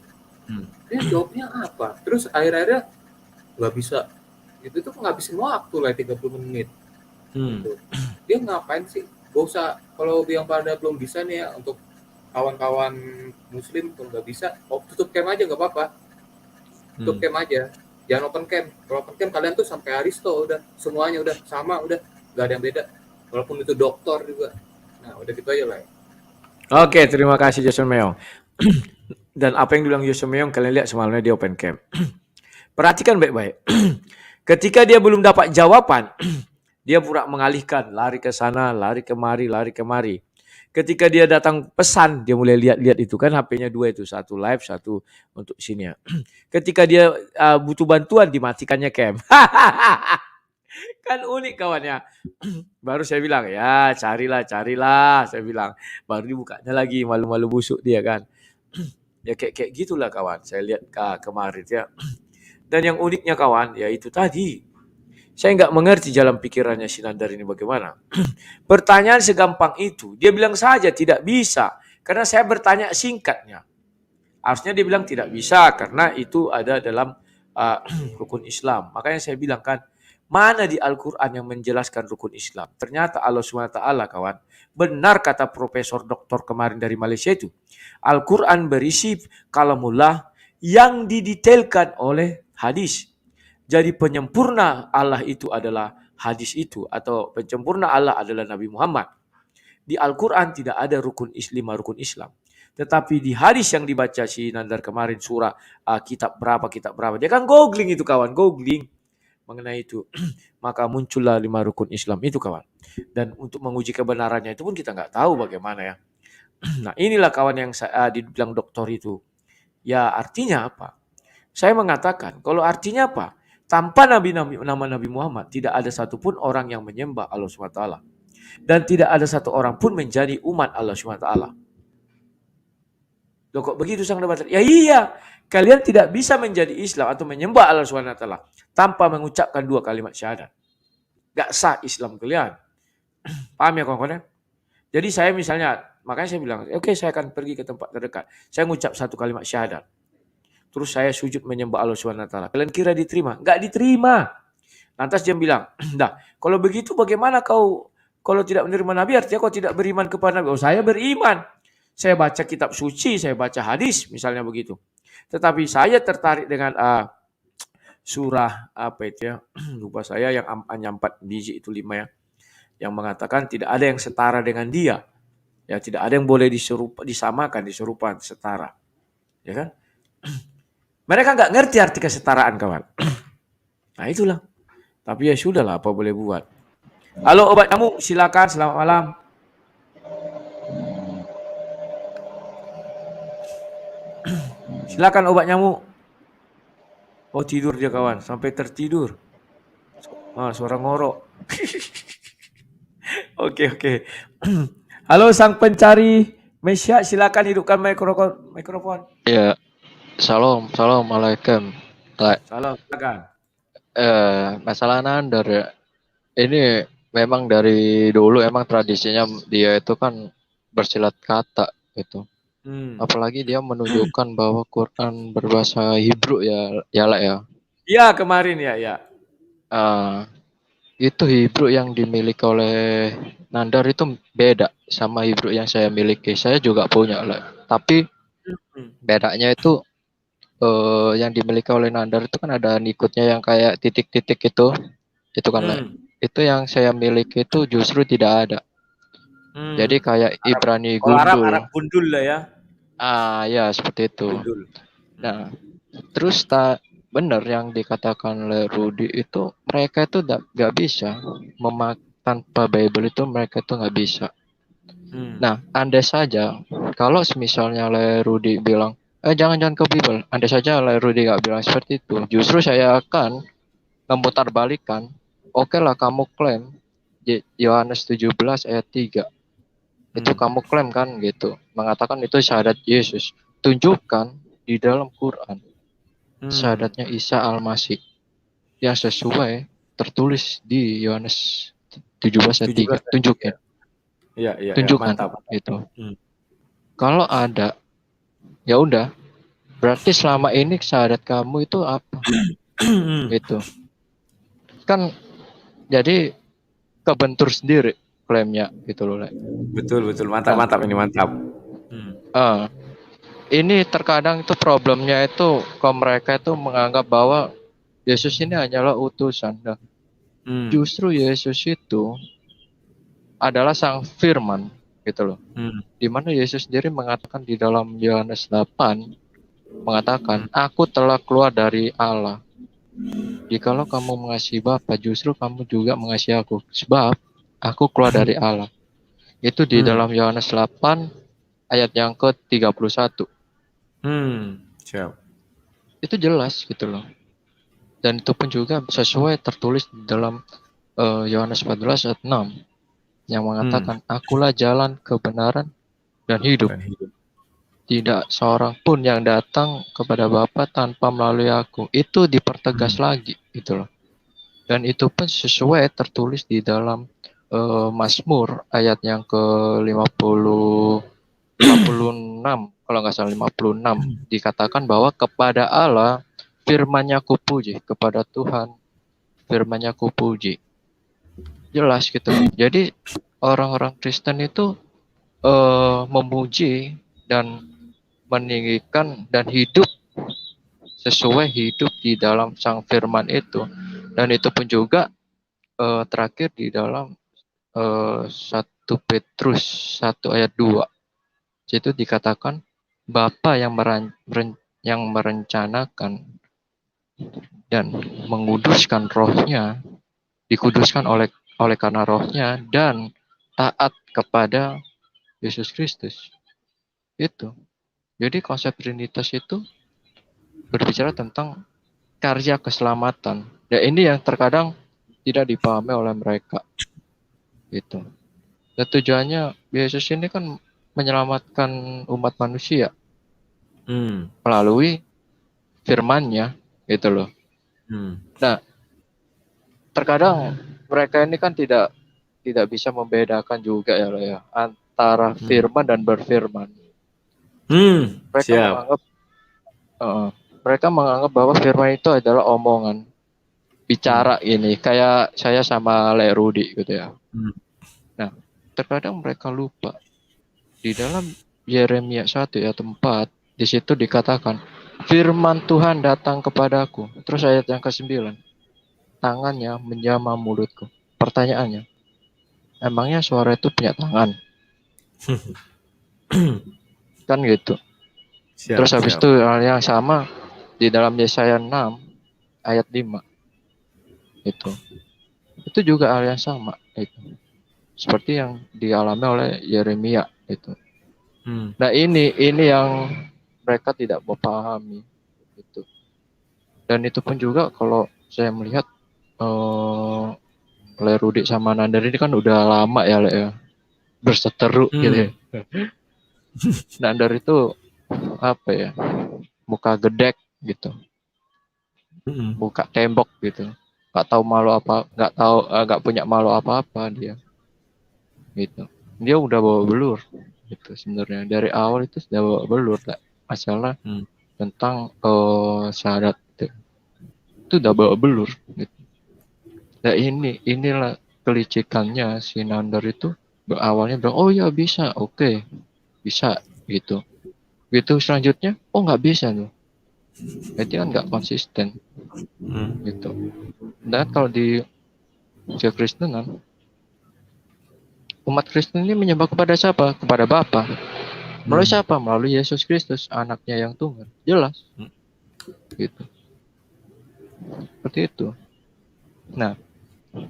Dia jawabnya apa? Terus akhir-akhirnya nggak bisa. Itu tuh ngabisin waktu lah 30 menit. Gitu. Dia ngapain sih? Gak usah, kalau yang pada belum bisa nih ya, untuk kawan-kawan Muslim kalau nggak bisa, tutup cam aja nggak apa-apa. Tutup cam aja. Jangan open cam. Kalau open cam kalian tuh sampai Aristo udah semuanya udah sama, udah nggak ada yang beda. Walaupun itu doktor juga. Nah udah gitu aja lah. Oke, terima kasih Jason Meong. Dan apa yang dibilang Jason Meong kalian lihat semalamnya di open cam. Perhatikan baik-baik. Ketika dia belum dapat jawaban, dia pura mengalihkan, lari ke sana, lari kemari. Ketika dia datang pesan, dia mulai lihat-lihat itu kan HP-nya dua itu, satu live, satu untuk sini ya. Ketika dia butuh bantuan, dimatikannya cam. Kan unik kawannya. Baru saya bilang, ya carilah, saya bilang. Baru dibukanya lagi, malu-malu busuk dia kan. Ya kayak gitulah kawan, saya lihat kemarin ya. Dan yang uniknya kawan, ya itu tadi. Saya nggak mengerti jalan pikirannya si Nandar ini bagaimana. Pertanyaan segampang itu, dia bilang saja tidak bisa. Karena saya bertanya singkatnya. Harusnya dia bilang tidak bisa, karena itu ada dalam rukun Islam. Makanya saya bilang kan, Mana di Al-Quran yang menjelaskan rukun Islam? Ternyata Allah SWT, kawan, benar kata Profesor Doktor kemarin dari Malaysia itu. Al-Quran berisi kalamullah yang didetailkan oleh hadis. Jadi penyempurna Allah itu adalah hadis itu, atau penyempurna Allah adalah Nabi Muhammad. Di Al-Quran tidak ada rukun rukun Islam. Tetapi di hadis yang dibaca si Nandar kemarin, surah kitab berapa, dia kan googling itu, kawan, googling mengenai itu. Maka muncullah 5 rukun Islam itu, kawan. Dan untuk menguji kebenarannya itu pun kita nggak tahu bagaimana ya. Nah, inilah kawan yang saya dibilang doktor itu. Ya, artinya apa? Saya mengatakan, kalau artinya apa? Tanpa nama Nabi Muhammad, tidak ada satupun orang yang menyembah Allah SWT. Dan tidak ada satu orang pun menjadi umat Allah SWT. Loh, kok begitu sang debat? Ya iya, kalian tidak bisa menjadi Islam atau menyembah Allah SWT tanpa mengucapkan 2 kalimat syahadat. Gak sah Islam kalian. Paham ya kawan-kawan? Jadi saya misalnya, makanya saya bilang, oke, saya akan pergi ke tempat terdekat. Saya mengucap 1 kalimat syahadat. Terus saya sujud menyembah Allah SWT. Kalian kira diterima? Gak diterima. Lantas dia bilang, dah, kalau begitu bagaimana kau kalau tidak menerima Nabi, artinya kau tidak beriman kepada Nabi. Oh, saya beriman. Saya baca kitab suci, saya baca hadis, misalnya begitu. Tetapi saya tertarik dengan surah apa itu ya, lupa saya, yang hanya 4 biji itu 5 ya, yang mengatakan tidak ada yang setara dengan dia. Ya, tidak ada yang boleh disamakan, diserupakan, setara. Ya kan? Mereka nggak ngerti arti kesetaraan, kawan. Nah, itulah. Tapi ya sudahlah, apa boleh buat. Halo obat nyamuk, silakan, selamat malam. Silakan obat nyamuk. Oh, tidur dia, kawan, sampai tertidur. Suara ngorok. Oke. Halo sang pencari Mesya, silakan hidupkan mikrofon. Ya, Assalamualaikum. Salam, silakan. Masalah Nandar ya. Ini memang dari dulu emang tradisinya dia itu kan bersilat kata gitu. Apalagi dia menunjukkan bahwa Quran berbahasa Hebrew ya lah ya. Iya, kemarin ya. Itu Hebrew yang dimiliki oleh Nandar itu beda sama Hebrew yang saya miliki. Saya juga punya lah. Tapi bedanya itu yang dimiliki oleh Nandar itu kan ada nikutnya yang kayak titik-titik itu kan lah. Itu yang saya miliki itu justru tidak ada. Jadi kayak Ibrani gundul. Arab gundul lah ya. Ya seperti itu. Gundul. Nah, terus benar yang dikatakan oleh Rudy itu, mereka itu nggak bisa tanpa Bible itu, mereka itu nggak bisa. Nah, andai saja kalau misalnya oleh Rudy bilang jangan ke Bible, andai saja oleh Rudy nggak bilang seperti itu, justru saya akan memutarbalikkan. Oke lah, kamu klaim Yohanes 17 ayat 3 itu kamu klaim kan gitu, mengatakan itu syahadat Yesus. Tunjukkan di dalam Quran syahadatnya Isa Al-Masih yang sesuai tertulis di Yohanes 17 ayat 3. Tunjukkan. Iya, tunjukkan mantap. Itu. Kalau ada, ya udah, berarti selama ini syahadat kamu itu apa? Gitu. Kan jadi kebentur sendiri klaimnya gitu loh. Betul, mantap ini, mantap. Ini terkadang itu problemnya itu kalau mereka itu menganggap bahwa Yesus ini hanyalah utusan. Nah, justru Yesus itu adalah sang firman gitu loh. Di mana Yesus sendiri mengatakan di dalam Yohanes 8 mengatakan, aku telah keluar dari Allah. Jikalau kamu mengasihi Bapa, justru kamu juga mengasihi aku, sebab aku keluar dari Allah. Itu di dalam Yohanes 8 ayat yang ke-31. Siap. Itu jelas gitu loh. Dan itu pun juga sesuai tertulis di dalam Yohanes 14 ayat 6 yang mengatakan, akulah jalan, kebenaran, dan hidup. Tidak seorang pun yang datang kepada Bapa tanpa melalui aku. Itu dipertegas lagi gitu loh. Dan itu pun sesuai tertulis di dalam Mazmur ayat yang ke-56 kalau nggak salah 56, dikatakan bahwa kepada Allah firman-Nya kupuji, kepada Tuhan firman-Nya kupuji. Jelas gitu. Jadi orang-orang Kristen itu memuji dan meninggikan dan hidup sesuai hidup di dalam sang firman itu. Dan itu pun juga terakhir di dalam 1 Petrus 1 ayat 2. Itu dikatakan Bapa yang merencanakan dan menguduskan rohnya, dikuduskan oleh karena rohnya dan taat kepada Yesus Kristus. Itu. Jadi konsep Trinitas itu berbicara tentang karya keselamatan. Dan ini yang terkadang tidak dipahami oleh mereka. Gitu. Dan tujuannya Yesus ini kan menyelamatkan umat manusia melalui firman-Nya, gitu loh. Nah, terkadang mereka ini kan tidak bisa membedakan juga ya antara firman dan berfirman. Mereka menganggap bahwa firman itu adalah omongan, bicara ini, kayak saya sama Le Rudi gitu ya. Nah, terkadang mereka lupa di dalam Yeremia 1 ayat 4, di situ dikatakan firman Tuhan datang kepadaku. Terus ayat yang ke-9, tangannya menjamah mulutku. Pertanyaannya, emangnya suara itu punya tangan? Kan gitu. Terus habis itu hal yang sama di dalam Yesaya 6 ayat 5. Itu juga hal yang sama itu. Seperti yang dialami oleh Yeremia itu. Nah, ini yang mereka tidak memahami itu. Dan itu pun juga kalau saya melihat Le Rudi sama Nandar ini kan udah lama ya Le ya. Berseteru gitu ya. Nandar itu apa ya? Muka gedek gitu. Muka tembok gitu. Gak tahu malu apa, gak punya malu apa-apa dia. Gitu. Dia udah bawa belur gitu sebenarnya. Dari awal itu sudah bawa belur lah. Masalah tentang syarat itu udah bawa belur gitu. Nah, inilah kelicikannya si Nandar itu. Awalnya bilang, oh ya bisa, oke, bisa gitu. Gitu selanjutnya, oh nggak bisa loh. Berarti kan nggak konsisten gitu. Dan kalau di Kekristenan, umat Kristen ini menyembah kepada siapa? Kepada Bapa. Melalui siapa? Melalui Yesus Kristus, anaknya yang tunggal. Jelas. Gitu. Seperti itu. Nah,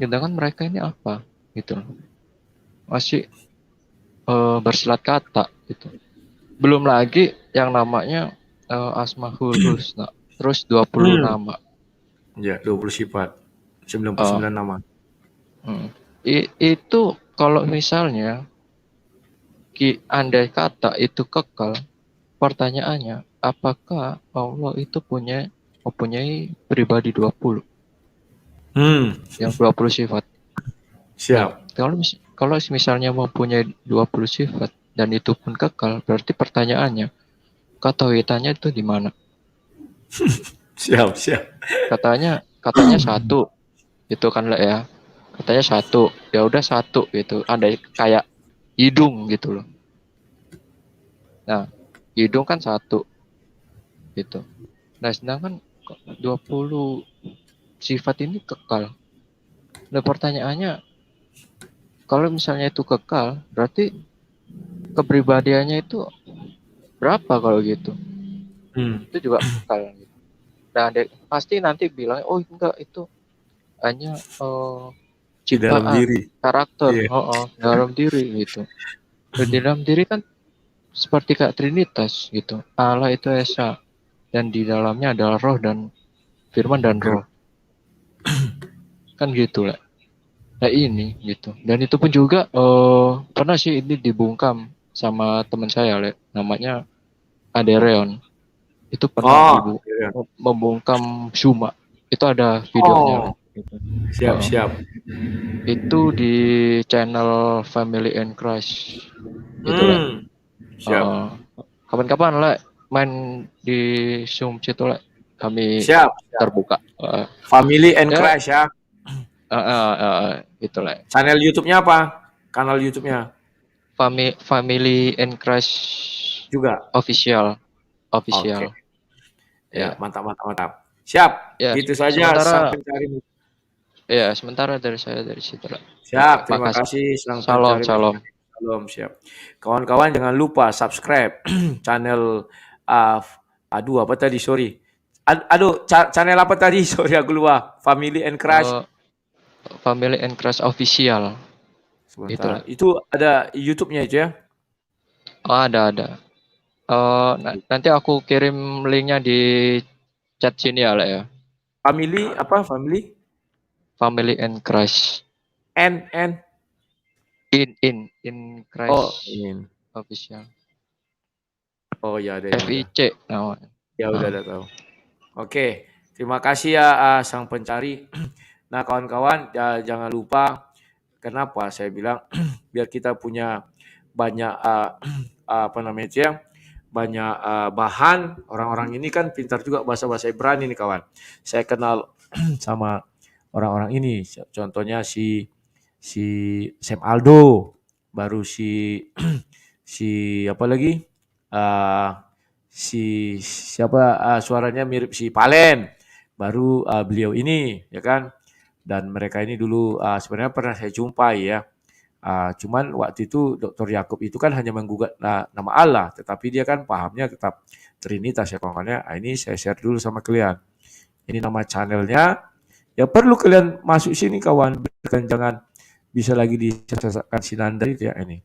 sedangkan mereka ini apa? Gitu. Masih bersilat kata gitu. Belum lagi yang namanya Asmaul Husna. Terus 20 nama. Ya, 20 sifat. 99 nama. Itu kalau misalnya andai kata itu kekal, pertanyaannya apakah Allah itu mempunyai pribadi 20? Yang 20 sifat. Siap. Kalau misalnya mempunyai 20 sifat dan itu pun kekal, berarti pertanyaannya ketauhidannya itu di mana? Siap. Katanya satu. Itu kan lah ya. Katanya satu. Ya udah satu gitu. Ada kayak hidung gitu loh. Nah, hidung kan satu. Gitu. Nah, sedangkan 20 sifat ini kekal. Nah, pertanyaannya kalau misalnya itu kekal, berarti kepribadiannya itu berapa kalau gitu? Itu juga kekal gitu. Nah, pasti nanti bilang, oh enggak, itu hanya ciptaan, dalam diri, karakter, dalam diri gitu. Di dalam diri kan seperti kayak Trinitas gitu. Allah itu Esa dan di dalamnya adalah roh dan firman dan roh. Kan gitu lah. Nah ini gitu. Dan itu pun juga pernah sih ini dibungkam sama teman saya, namanya Adereon. Itu pernah membungkam Suma. Itu ada videonya. Gitu. Siap. Itu di channel Family in Christ. Gitu lah. Siap. Kapan-kapan lah main di Zoom situ lah. Kami siap. terbuka. Family and Christ ya. Itulah. Channel YouTube-nya apa? Kanal YouTube-nya Family and Crush juga. official. Oke. Ya, Ya. mantap. Siap. Ya, Itu saja sang sementara pencari. dari saya dari situ lah. Siap. Oke, Terima makasih. kasih sang Salam. pencari. Salam, siap. Kawan-kawan jangan lupa subscribe channel apa tadi? Sorry. Channel apa tadi? Sorry aku lupa. Family and Crush. Family and Crush official. Sebentar. Itu ada YouTube-nya itu ya? Oh, ada. Nanti aku kirim linknya di chat sini ya lah ya. Family apa? Family? Family and Crush. In Crush. Oh, in. Official. Oh ya ada. FIC namanya. Ya udah ada tahu. Oke, terima kasih ya sang pencari. Nah kawan-kawan jangan lupa, kenapa saya bilang biar kita punya banyak banyak bahan. Orang-orang ini kan pintar juga bahasa-bahasa Ibrani nih kawan. Saya kenal sama orang-orang ini. Contohnya si Sam Aldo, baru si apa lagi? Siapa suaranya mirip si Palen, baru beliau ini ya kan. Dan mereka ini dulu sebenarnya pernah saya jumpai ya. Cuman waktu itu Dr. Yakub itu kan hanya menggugat nama Allah, tetapi dia kan pahamnya tetap Trinitas ya kawan-kawan. Ini saya share dulu sama kalian. Ini nama channelnya. Ya perlu kalian masuk sini kawan, jangan bisa lagi disasakan Sinanda itu ya ini.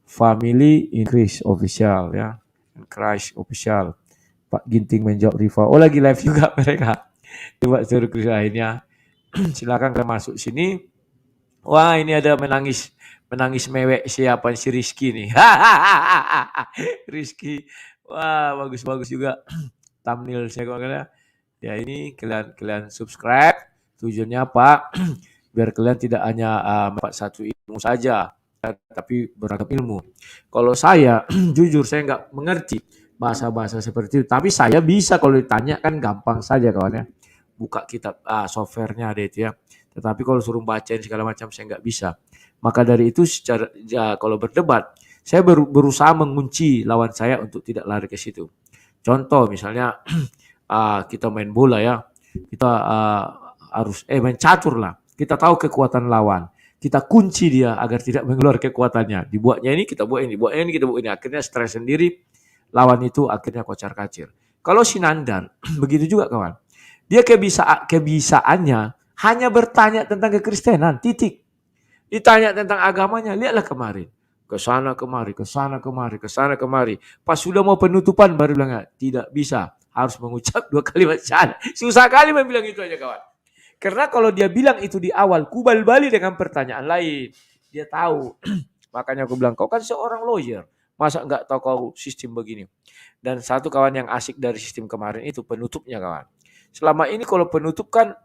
Family Increase Official ya. Crush Official. Pak Ginting menjawab Riva. Oh lagi live juga mereka. Coba suruh lainnya. Silakan kalian masuk sini. Wah ini ada menangis mewek siapa si Rizky nih. Rizky. Wah bagus juga thumbnail saya kalau ya ini kalian subscribe. Tujuannya apa? Biar kalian tidak hanya mendapat satu ilmu saja, tapi beragam ilmu. Kalau saya jujur saya nggak mengerti bahasa-bahasa seperti itu, tapi saya bisa kalau ditanya kan gampang saja kawan ya. Buka kitab softwarenya ada itu ya. Tetapi kalau suruh bacain segala macam saya nggak bisa. Maka dari itu kalau berdebat saya berusaha mengunci lawan saya untuk tidak lari ke situ. Contoh misalnya kita main bola ya, kita harus main catur lah. Kita tahu kekuatan lawan. Kita kunci dia agar tidak mengeluarkan kekuatannya. Dibuatnya ini, kita buat ini, kita buat ini. Akhirnya stres sendiri. Lawan itu akhirnya kocar-kacir. Kalau Sinandar, begitu juga kawan. Dia kebiasaannya hanya bertanya tentang kekristenan, titik. Ditanya tentang agamanya, lihatlah kemarin. Ke sana kemari. Pas sudah mau penutupan baru bilang, tidak bisa. Harus mengucap 2 kalimat syahadat. Susah kali bilang itu aja kawan. Karena kalau dia bilang itu di awal, kubal balik dengan pertanyaan lain. Dia tahu. Makanya aku bilang, kau kan seorang lawyer. Masa enggak tahu kau sistem begini? Dan satu kawan yang asik dari sistem kemarin itu penutupnya kawan. Selama ini kalau penutup kan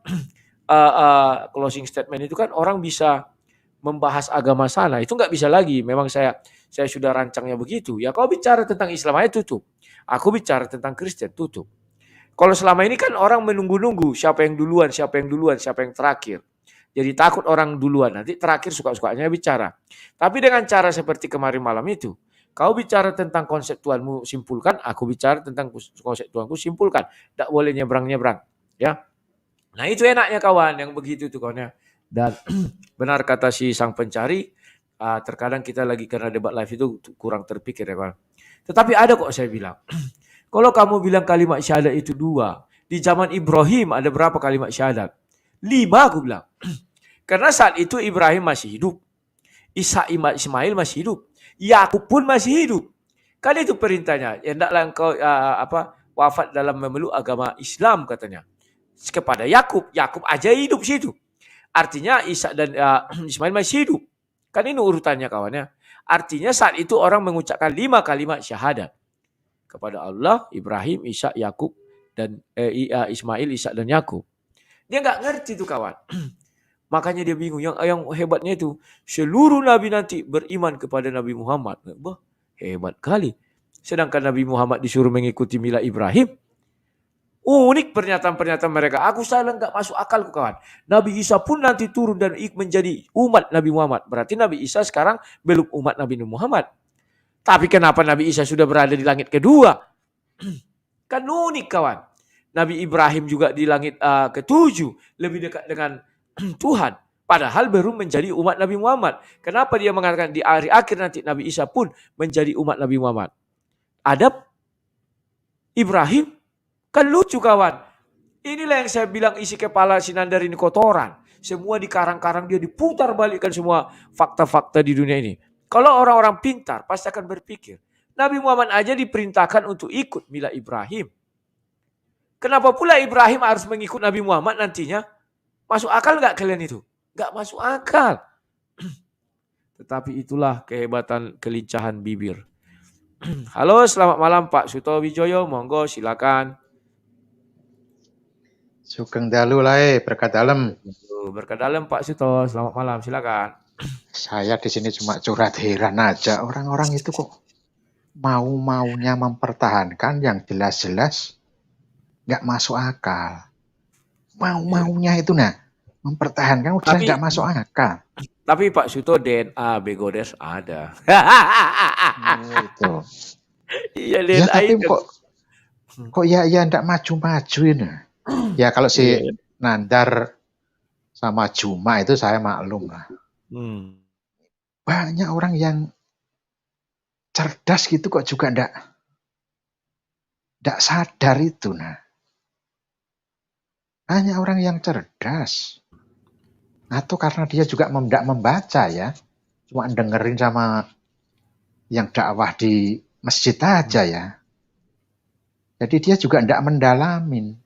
closing statement itu kan orang bisa membahas agama sana. Itu enggak bisa lagi. Memang saya sudah rancangnya begitu. Ya kau bicara tentang Islam aja tutup. Aku bicara tentang Kristen tutup. Kalau selama ini kan orang menunggu-nunggu siapa yang duluan, siapa yang terakhir. Jadi takut orang duluan, nanti terakhir suka-sukanya bicara. Tapi dengan cara seperti kemarin malam itu, kau bicara tentang konsep Tuhanmu simpulkan, aku bicara tentang konsep Tuhanku simpulkan. Tak boleh nyebrang-nyebrang. Ya. Nah itu enaknya kawan, yang begitu tuh kawannya. Dan benar kata si sang pencari, terkadang kita lagi karena debat live itu kurang terpikir ya kawan. Tetapi ada kok saya bilang. Kalau kamu bilang kalimat syahadat itu 2, di zaman Ibrahim ada berapa kalimat syahadat? 5 aku bilang. Karena saat itu Ibrahim masih hidup. Ismail masih hidup. Yakub pun masih hidup. Kan itu perintahnya. Hendaklah engkau wafat dalam memeluk agama Islam katanya. Kepada Yakub. Yakub aja hidup situ. Artinya Isa dan Ismail masih hidup. Kan ini urutannya kawannya. Artinya saat itu orang mengucapkan 5 kalimat syahadat. Kepada Allah, Ibrahim, Ishak, Yakub, dan Ismail, Ishak, dan Yakub. Dia nggak ngerti tuh kawan. Makanya dia bingung. Yang hebatnya itu, seluruh Nabi nanti beriman kepada Nabi Muhammad. Bah, hebat kali. Sedangkan Nabi Muhammad disuruh mengikuti mila Ibrahim. Unik pernyataan-pernyataan mereka. Aku salah nggak masuk akal kawan. Nabi Isa pun nanti turun dan menjadi umat Nabi Muhammad. Berarti Nabi Isa sekarang belum umat Nabi Muhammad. Tapi kenapa Nabi Isa sudah berada di langit kedua? Kan unik kawan. Nabi Ibrahim juga di langit ketujuh. Lebih dekat dengan Tuhan. Padahal baru menjadi umat Nabi Muhammad. Kenapa dia mengatakan di hari akhir nanti Nabi Isa pun menjadi umat Nabi Muhammad? Ada Ibrahim. Kan lucu kawan. Inilah yang saya bilang isi kepala Sinandar ini kotoran. Semua dikarang-karang dia diputar balikkan semua fakta-fakta di dunia ini. Kalau orang-orang pintar pasti akan berpikir. Nabi Muhammad aja diperintahkan untuk ikut mila Ibrahim. Kenapa pula Ibrahim harus mengikut Nabi Muhammad nantinya? Masuk akal nggak kalian itu? Nggak masuk akal. Tetapi itulah kehebatan kelincahan bibir. Halo, selamat malam Pak Suto Wijoyo. Monggo silakan. Sugeng dalu lae berkat dalem. Berkat dalem Pak Suto, selamat malam, silakan. Saya di sini cuma curhat heran aja, orang-orang itu kok mau-maunya mempertahankan yang jelas-jelas nggak masuk akal. Mau-maunya itu mempertahankan udah nggak masuk akal. Tapi Pak Suto DNA Begoders ada. Itu. Iya Ya DNA tapi itu. kok ya nggak maju-maju ini. Ya kalau si Nandar sama Juma itu saya maklum lah. Banyak orang yang cerdas gitu kok juga nggak sadar itu Hanya orang yang cerdas. Atau karena dia juga tidak membaca ya. Cuma dengerin sama yang dakwah di masjid aja ya. Jadi dia juga tidak mendalamin.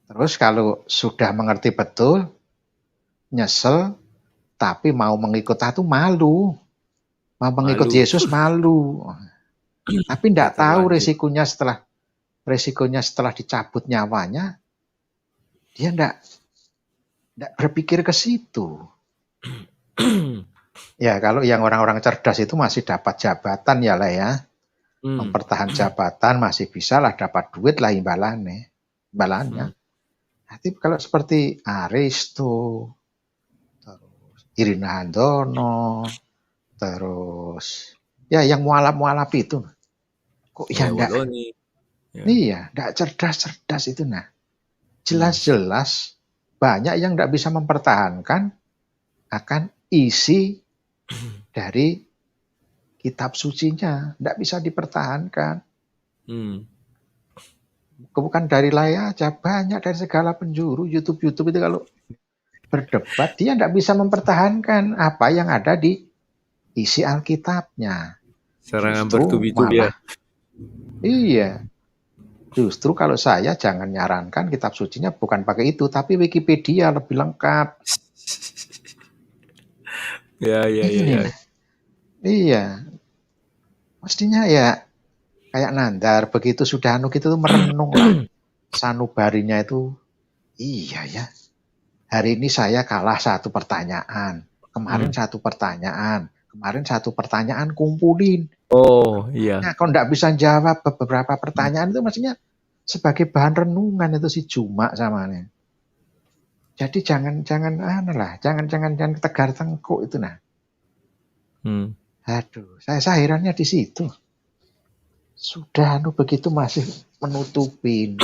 Terus kalau sudah mengerti betul, nyesel, tapi mau mengikut itu malu. Mau mengikut Yesus malu. Tapi tidak tahu resikonya setelah dicabut nyawanya, dia tidak berpikir ke situ. Ya kalau yang orang-orang cerdas itu masih dapat jabatan ya lah ya. Mempertahankan jabatan masih bisa lah dapat duit lah imbalannya. Nanti kalau seperti Aristo, terus Irina Handono, terus ya yang mualaf-mualaf itu, kok ya enggak? Iya, enggak cerdas-cerdas itu Jelas-jelas banyak yang enggak bisa mempertahankan akan isi dari kitab sucinya, enggak bisa dipertahankan. Bukan dari layar aja, banyak dari segala penjuru YouTube itu kalau berdebat dia tidak bisa mempertahankan apa yang ada di isi Alkitabnya. Serangan bertubi-tubi ya. Iya. Justru kalau saya jangan nyarankan kitab sucinya bukan pakai itu, tapi Wikipedia lebih lengkap. Ya. Iya. Mestinya ya kayak Nandar, begitu sudah gitu merenung lah. Sanubarinya itu, iya ya. Hari ini saya kalah satu pertanyaan. Kemarin satu pertanyaan. Kemarin satu pertanyaan kumpulin. Oh iya. Nah, kalau nggak bisa jawab beberapa pertanyaan itu maksudnya sebagai bahan renungan itu si Juma samanya. Jadi jangan tegar tengkuk itu Aduh, saya herannya di situ. Sudah begitu masih menutupin.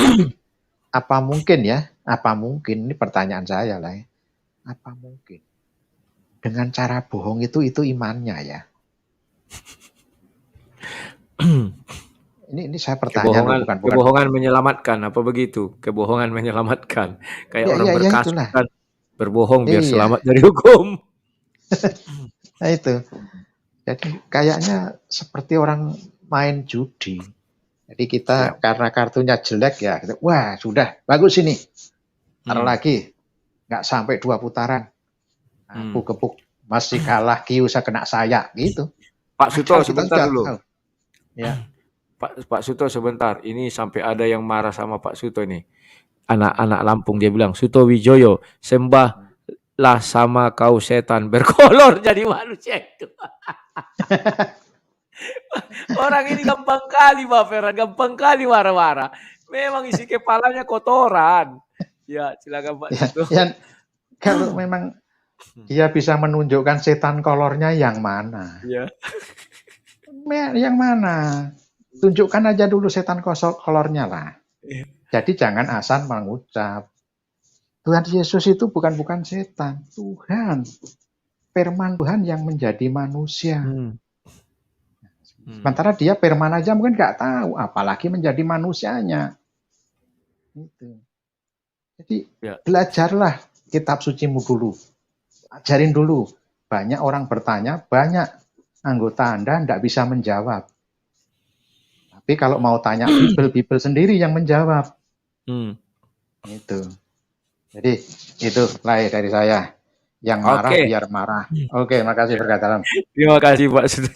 Apa mungkin ya? Apa mungkin? Ini pertanyaan saya lah ya. Apa mungkin? Dengan cara bohong itu imannya ya? Ini saya pertanyaan bukan. Kebohongan menyelamatkan, apa begitu? Kebohongan menyelamatkan. Kayak orang berkasus kan berbohong biar selamat dari hukum. Nah itu. Jadi kayaknya seperti orang main judi. Jadi kita karena kartunya jelek ya, wah sudah bagus ini. Taruh lagi, nggak sampai 2 putaran. Aku kepuk masih kalah, Kiusa kena saya gitu. Pak Suto sebentar dulu. Ya. Pak Suto sebentar. Ini sampai ada yang marah sama Pak Suto ini. Anak-anak Lampung dia bilang, Suto Wijoyo, sembahlah sama kau setan berkolor jadi manusia itu. Orang ini gampang kali Pak Ferran, gampang kali marah-marah. Memang isi kepalanya kotoran. Ya, silakan Pak Ya, Suto. ya, kalau memang dia bisa menunjukkan setan kolornya yang mana? Ya. Yang mana? Tunjukkan aja dulu setan kolornya lah. Jadi jangan asal mengucap. Tuhan Yesus itu bukan setan, Tuhan. Firman Tuhan yang menjadi manusia. Sementara dia firman aja mungkin nggak tahu, apalagi menjadi manusianya. Gitu. Jadi belajarlah kitab sucimu dulu. Ajarin dulu. Banyak orang bertanya, banyak anggota Anda tidak bisa menjawab. Tapi kalau mau tanya Bible sendiri yang menjawab. Itu. Jadi itu lah dari saya. Yang marah biar marah. Oke, makasih berkata. Terima kasih Pak Suto.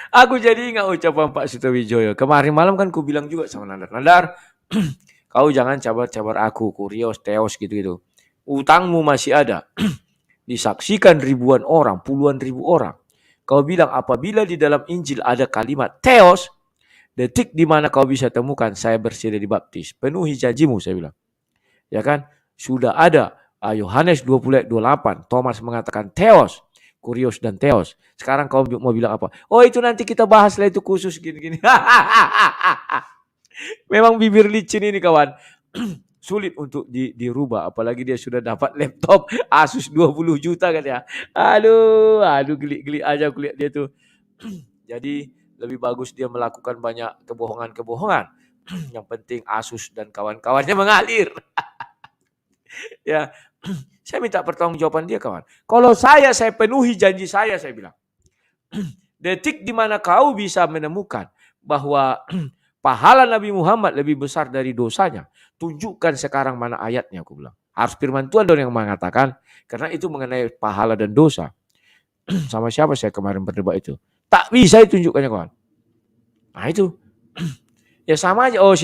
Aku jadi ingat ucapan Pak Suto Wijoyo. Kemarin malam kan ku bilang juga sama Nandar, kau jangan cabar-cabar aku, Kurios, Teos gitu-gitu. Utangmu masih ada. Disaksikan ribuan orang, puluhan ribu orang. Kau bilang apabila di dalam Injil ada kalimat Theos, detik di mana kau bisa temukan saya bersedia dibaptis. Penuhi janjimu, saya bilang. Ya kan? Sudah ada Yohanes 20:28. Thomas mengatakan Theos, Kurios dan Theos. Sekarang kau mau bilang apa? Oh itu nanti kita bahas lah, itu khusus gini-gini. Memang bibir licin ini kawan. Sulit untuk dirubah, apalagi dia sudah dapat laptop Asus 20 juta kan ya. Aduh geli-geli aja kulihat dia tuh. Jadi lebih bagus dia melakukan banyak kebohongan-kebohongan. Yang penting Asus dan kawan-kawannya mengalir. Ya, saya minta pertanggungjawaban dia kawan. Kalau saya penuhi janji saya bilang. Detik di mana kau bisa menemukan bahwa pahala Nabi Muhammad lebih besar dari dosanya. Tunjukkan sekarang mana ayatnya, aku bilang. Harus firman Tuhan dong yang mengatakan. Karena itu mengenai pahala dan dosa. Sama siapa saya kemarin berdebat itu. Tak bisa ditunjukkannya kawan. Nah itu. Ya sama aja. Oh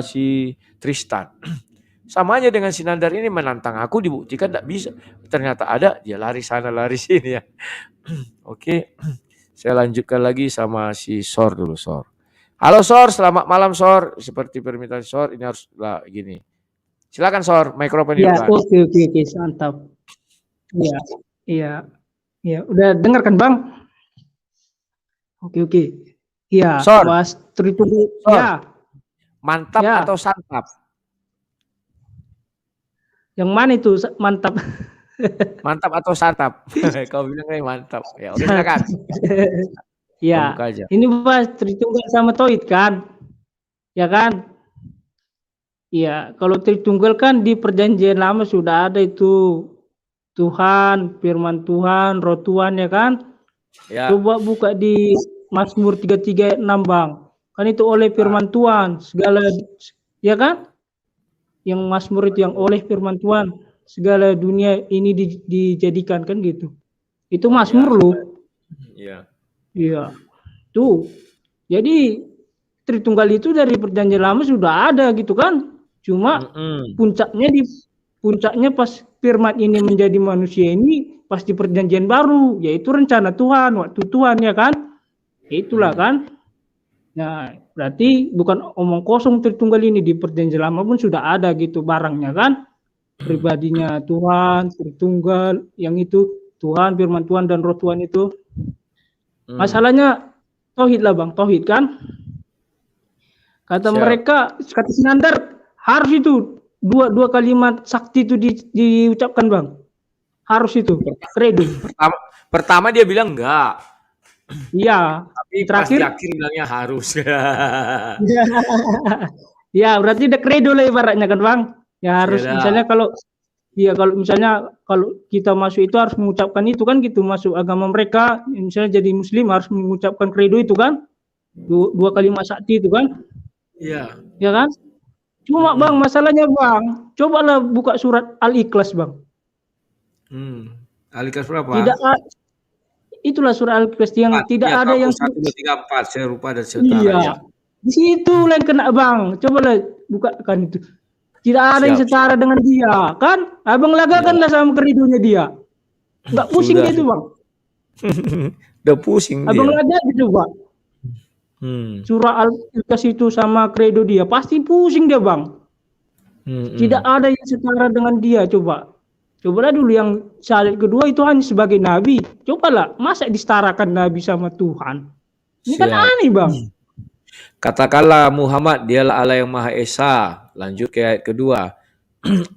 si Tristan. Sama aja dengan si Nandar ini menantang aku, dibuktikan tak bisa. Ternyata ada, dia lari sana lari sini ya. Oke. Saya lanjutkan lagi sama si Sor dulu, Sor. Halo Sor, selamat malam Sor. Seperti permintaan Sor, ini harus lah gini. Silakan Sor, mikrofon ya. Oke, mantap. Iya. Udah dengar kan Bang? Oke. Iya. Sor, Mas Tritunggal. Ya. Mantap ya. Atau santap? Yang mana itu mantap? Mantap atau santap? Kau bilang mantap. Ya, udah silakan. Ya, ini Mas Tritunggal sama Tauhid kan? Ya kan? Iya, kalau Tritunggal kan di perjanjian lama sudah ada itu Tuhan, firman Tuhan, roh Tuhan ya kan? Ya. Coba buka di Mazmur 33:6 Bang. Kan itu oleh firman Tuhan, segala ya kan? Yang Mazmur itu yang oleh firman Tuhan, segala dunia ini dijadikan kan gitu. Itu Mazmur loh. Iya. Iya, tuh. Jadi Tritunggal itu dari perjanjian lama sudah ada gitu kan. Cuma puncaknya pas firman ini menjadi manusia ini pas di perjanjian baru, yaitu rencana Tuhan, waktu Tuhan ya kan. Itulah kan. Nah, berarti bukan omong kosong Tritunggal ini, di perjanjian lama pun sudah ada gitu barangnya kan. Pribadinya Tuhan, Tritunggal, yang itu Tuhan, firman Tuhan dan roh Tuhan itu. Masalahnya tauhid lah Bang, tauhid kan. Kata mereka, kata Sinandar, harus itu dua kalimat sakti itu diucapkan Bang. Harus itu, kredo. Pertama dia bilang enggak. Iya. Tapi terakhir akhir bilangnya harus. Ya, berarti udah kredo lah ibaratnya kan Bang. Ya harus misalnya kalau misalnya kalau kita masuk itu harus mengucapkan itu kan gitu, masuk agama mereka, misalnya jadi muslim harus mengucapkan kredo itu kan, dua kalimat sakti itu kan. Iya. Ya kan? Cuma Bang, masalahnya Bang, cobalah buka surat Al-Ikhlas Bang. Al-Ikhlas berapa? Itulah surat Al-Ikhlas yang tidak ada yang 1, 2, 3, 4 serupa dan setara. Iya. Ya. Di situ yang kena Bang. Cobalah bukakan itu. Tidak ada yang setara dengan dia, kan? Abang lagakanlah sama keridunya dia. Enggak pusing dia itu Bang. Udah pusing Abang laga gitu Bang. surah Al-Ikhlas itu sama kredo dia, pasti pusing dia, Bang. Tidak ada yang setara dengan dia, coba. Cobalah dulu yang syahadat kedua itu hanya sebagai nabi. Cobalah, masa disetarakan nabi sama Tuhan? Ini kan aneh, Bang. Katakanlah Muhammad dialah Allah yang Maha Esa. Lanjut ke ayat kedua.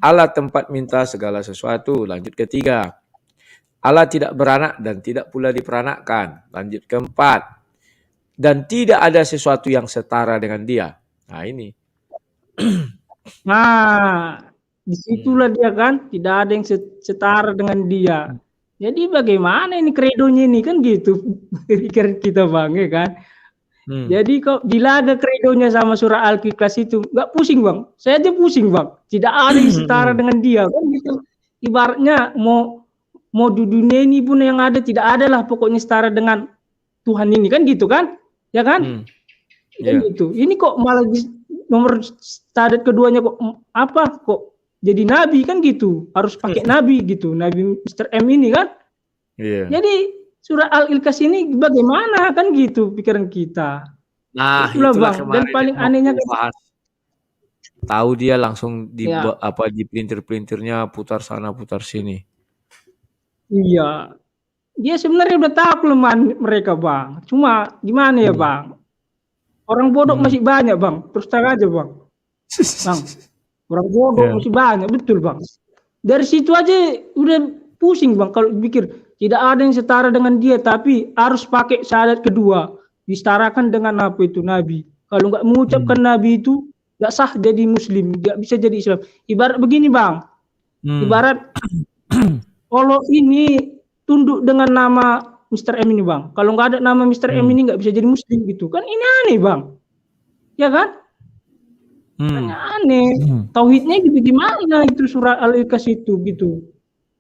Allah tempat minta segala sesuatu. Lanjut ketiga. Allah tidak beranak dan tidak pula diperanakkan. Lanjut keempat. Dan tidak ada sesuatu yang setara dengan dia. Nah ini. Nah, disitulah dia kan, tidak ada yang setara dengan dia. Jadi bagaimana ini kredonya ini kan gitu, pikir kita, Bang, ya kan. Jadi kok bila ada kredonya sama surah Al-Ikhlas itu, nggak pusing, Bang. Saya aja pusing, Bang. Tidak ada yang setara dengan dia kan gitu. Ibaratnya mau di dunia ini pun yang ada tidak ada lah pokoknya setara dengan Tuhan ini kan gitu kan, ya kan? Gitu. Ini kok malah nomor syahadat keduanya kok jadi nabi kan gitu, harus pakai nabi gitu, Nabi Mr. M ini kan. Jadi surah Al-Ikhlas ini bagaimana kan gitu pikiran kita. Nah, itulah Bang. Dan paling anehnya bahas. Tahu dia langsung di pelintir-pelintirnya putar sana putar sini. Iya. Dia sebenarnya udah tahu kelemahan mereka, Bang. Cuma gimana ya, Bang? Orang bodoh masih banyak, Bang. Terus terang aja, Bang. Bang. Orang bodoh masih banyak, betul, Bang. Dari situ aja udah pusing, Bang, kalau pikir tidak ada yang setara dengan dia, tapi harus pakai syahadat kedua, disetarakan dengan apa itu nabi. Kalau nggak mengucapkan nabi itu nggak sah jadi muslim, nggak bisa jadi Islam. Ibarat begini, Bang. Ibarat kalau ini tunduk dengan nama Mr. M ini, Bang. Kalau nggak ada nama Mr. M ini nggak bisa jadi muslim gitu. Kan ini aneh, Bang. Ya kan? Aneh. Tauhidnya gitu gimana itu surah Al-Ikhlas itu gitu.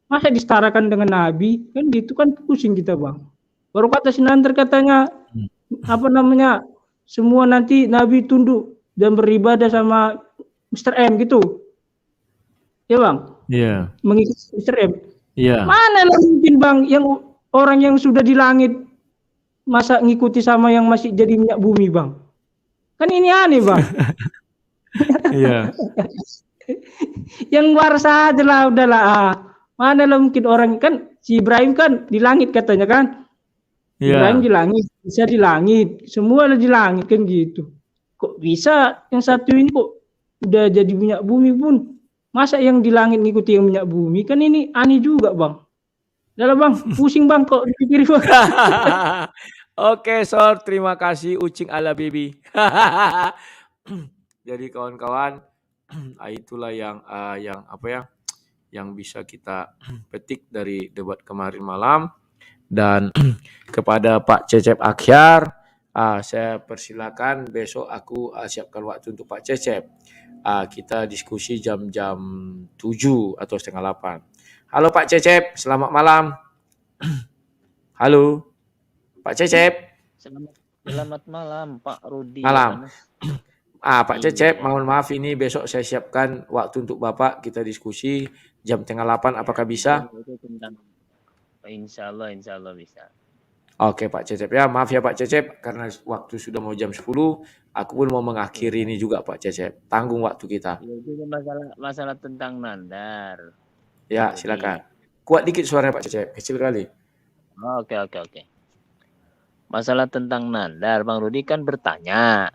Masa disetarakan dengan nabi? Kan gitu kan pusing kita, Bang. Baru kata Sinantar katanya semua nanti nabi tunduk dan beribadah sama Mr. M gitu. Ya, Bang? Iya. Mengikuti Mr. M. Iya. Mana lah mungkin, Bang, yang orang yang sudah di langit masa ngikuti sama yang masih jadi minyak bumi, Bang? Kan ini aneh, Bang. Iya. Yang waras aja lah, udahlah. Mana lah mungkin orang kan si Ibrahim kan di langit katanya kan. Ibrahim di langit, bisa di langit, semua ada di langit kan gitu. Kok bisa yang satu ini kok udah jadi minyak bumi pun masa yang di langit ngikuti yang minyak bumi? Kan ini aneh juga, Bang. Udah, Bang, pusing, Bang, kok dipikir, Bang. Oke, Sor, terima kasih Ucing ala Bibi. Jadi kawan-kawan, itulah yang bisa kita petik dari debat kemarin malam. Dan kepada Pak Cecep Akhyar, saya persilakan besok aku siapkan waktu untuk Pak Cecep. Kita diskusi jam-jam 7 atau setengah 8. Halo Pak Cecep, selamat malam. Halo Pak Cecep. Selamat malam Pak Rudi. Malam. Pak Cecep, mohon maaf ini besok saya siapkan waktu untuk Bapak, kita diskusi jam setengah 8, apakah bisa? Insya Allah bisa. Oke Pak Cecep ya, maaf ya Pak Cecep karena waktu sudah mau jam 10, aku pun mau mengakhiri ini juga Pak Cecep, tanggung waktu kita. Itu masalah tentang Nandar. Ya silakan, kuat dikit suaranya Pak Cecep, kecil kali. Oke. Masalah tentang Nandar, Bang Rudi kan bertanya.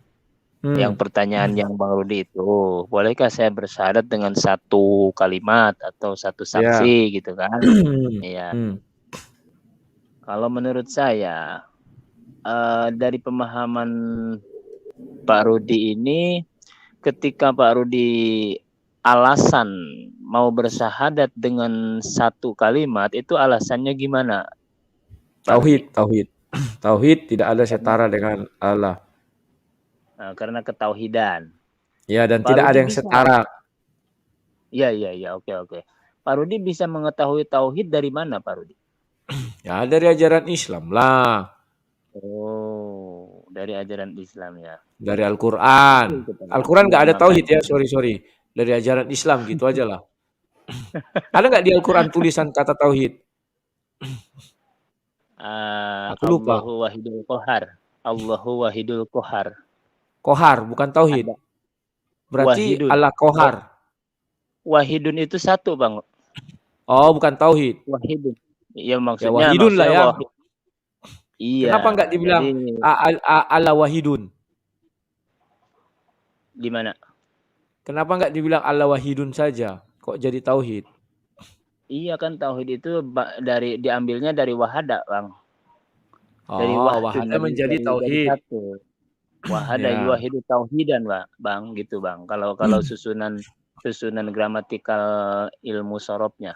Yang pertanyaan yang Bang Rudi itu, bolehkah saya bersyahadat dengan satu kalimat atau satu saksi gitu kan? Iya. Kalau menurut saya dari pemahaman Pak Rudi ini, ketika Pak Rudi alasan mau bersyahadat dengan satu kalimat, itu alasannya gimana? Tauhid tidak ada setara dengan Allah. Karena ketauhidan. Ya, dan Pak tidak Rudi ada yang setara. Iya, oke. Pak Rudi bisa mengetahui tauhid dari mana, Pak Rudi? Ya, dari ajaran Islam lah. Oh, dari ajaran Islam ya. Dari Al-Quran. Al-Quran nggak ada tauhid ya, sorry. Dari ajaran Islam gitu aja lah. Ada nggak di Al-Quran tulisan kata tauhid? Aku lupa. Allahu wahidul qahar. Allahu wahidul qahar. Kohar, bukan tauhid. Ada. Berarti Wahidun. Allah kohar. Wahidun itu satu, Bang. Oh, bukan tauhid. Wahidun. Ya Ya maksudnya wahidun lah ya. wahid. Iya. Kenapa nggak dibilang Jadi Allah wahidun? gimana? Kenapa nggak dibilang Allah wahidun saja? Kok jadi tauhid? Iya kan tauhid itu diambilnya dari wahada, Bang. Dari Oh, wahdun, wahada dari menjadi dari tauhid. satu. Wahada Ya. yuwahidu tauhidan, Bang, gitu, Bang. Kalau susunan gramatikal ilmu sorobnya.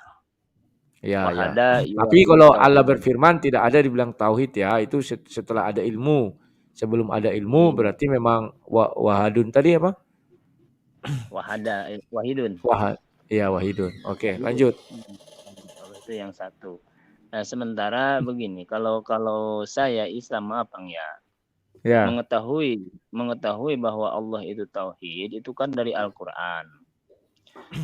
Ya, ya. Wahada Tapi yuwahidu kalau Allah tauhidan. berfirman tidak ada dibilang tauhid ya, itu setelah ada ilmu. Sebelum ada ilmu Iya. berarti memang wahadun tadi apa? Wahada wahidun. Iya, wahidun. Oke, Wahidun. lanjut. Itu yang satu. Nah, sementara begini, kalau saya Islam Bang ya. Ya. Mengetahui bahwa Allah itu tauhid itu kan dari Al-Qur'an.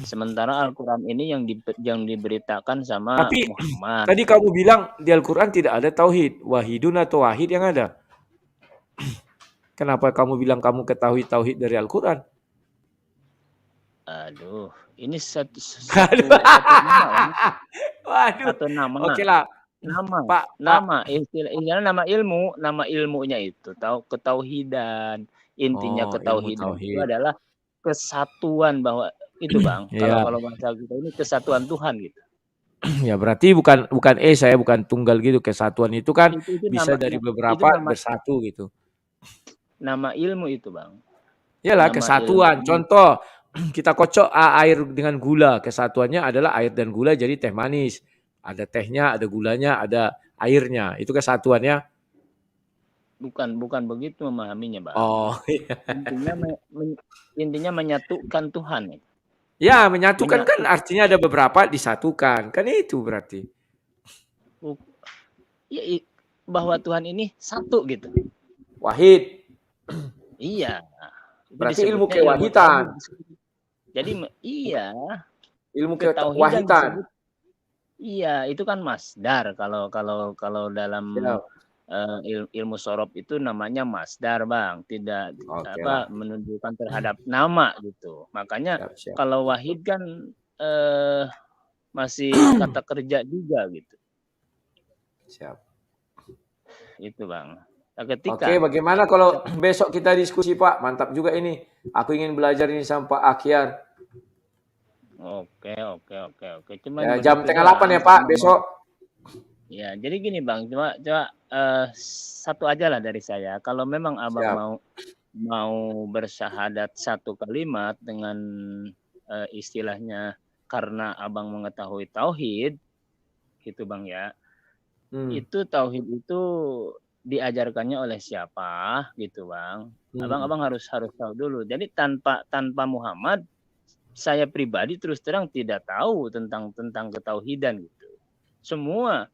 Sementara Al-Qur'an ini yang diberitakan sama Tapi Muhammad. tadi kamu bilang di Al-Qur'an tidak ada tauhid, wahidun atau wahid yang ada. Kenapa kamu bilang kamu ketahui tauhid dari Al-Qur'an? Aduh, ini satu nama. Waduh. Satu nama. Oke lah. Nama istilahnya nama ilmunya itu ketauhidan. Intinya ketauhidan itu adalah kesatuan bahwa itu, Bang. Kalau bahasa kita ini kesatuan Tuhan gitu. Ya berarti bukan saya bukan tunggal gitu. Kesatuan itu kan itu bisa dari beberapa bersatu gitu. Nama ilmu itu, Bang. Yalah, kesatuan. Contoh, kita kocok air dengan gula. Kesatuannya adalah air dan gula jadi teh manis. Ada tehnya, ada gulanya, ada airnya. Itu kesatuannya. Bukan begitu memahaminya, Bang. Oh, iya. Intinya menyatukan Tuhan. Ya, menyatukan kan artinya ada beberapa disatukan. Kan itu berarti. Ya, bahwa Tuhan ini satu gitu. Wahid. Iya. Berarti ilmu kewahidan. Jadi iya. Ilmu kewahidan. Iya, itu kan masdar kalau dalam ilmu sorob itu namanya masdar, Bang. Tidak menunjukkan terhadap nama gitu. Makanya siap. Kalau wahid kan masih kata kerja juga gitu. Siap. Itu, Bang. Nah, Oke, bagaimana kalau besok kita diskusi, Pak? Mantap juga ini. Aku ingin belajar ini sama Pak Akhyar. Oke. Cuman ya, jam 7:30 ya, Pak, besok. Ya, jadi gini, Bang. Coba satu aja lah dari saya. Kalau memang Abang mau bersyahadat satu kalimat dengan istilahnya karena Abang mengetahui tauhid, gitu, Bang ya. Itu tauhid itu diajarkannya oleh siapa, gitu, Bang. Abang harus tahu dulu. Jadi tanpa Muhammad, saya pribadi terus terang tidak tahu tentang ketauhidan gitu. Semua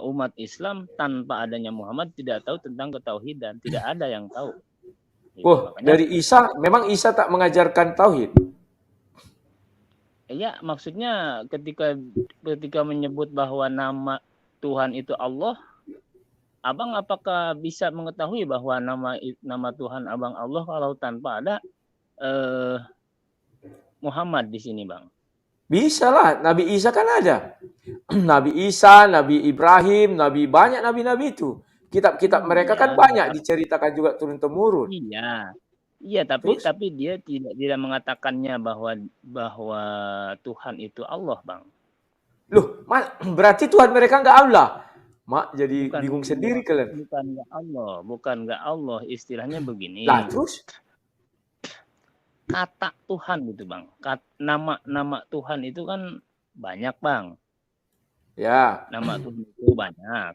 umat Islam tanpa adanya Muhammad tidak tahu tentang ketauhidan, tidak ada yang tahu. Gitu. Dari Isa, memang Isa tak mengajarkan tauhid? Iya, maksudnya ketika menyebut bahwa nama Tuhan itu Allah, Abang apakah bisa mengetahui bahwa nama Tuhan Abang Allah kalau tanpa ada Muhammad di sini, Bang? Bisa lah, Nabi Isa kan ada. Nabi Isa, Nabi Ibrahim, banyak nabi-nabi itu. Kitab-kitab mereka kan banyak diceritakan juga turun-temurun. Iya, tapi dia tidak mengatakannya bahwa Tuhan itu Allah, Bang. Loh, berarti Tuhan mereka enggak Allah. Mak jadi bingung sendiri kalian. Bukan enggak Allah, istilahnya begini. Lah, terus kata Tuhan gitu, Bang. Nama Tuhan itu kan banyak, Bang. Ya. Nama Tuhan itu banyak.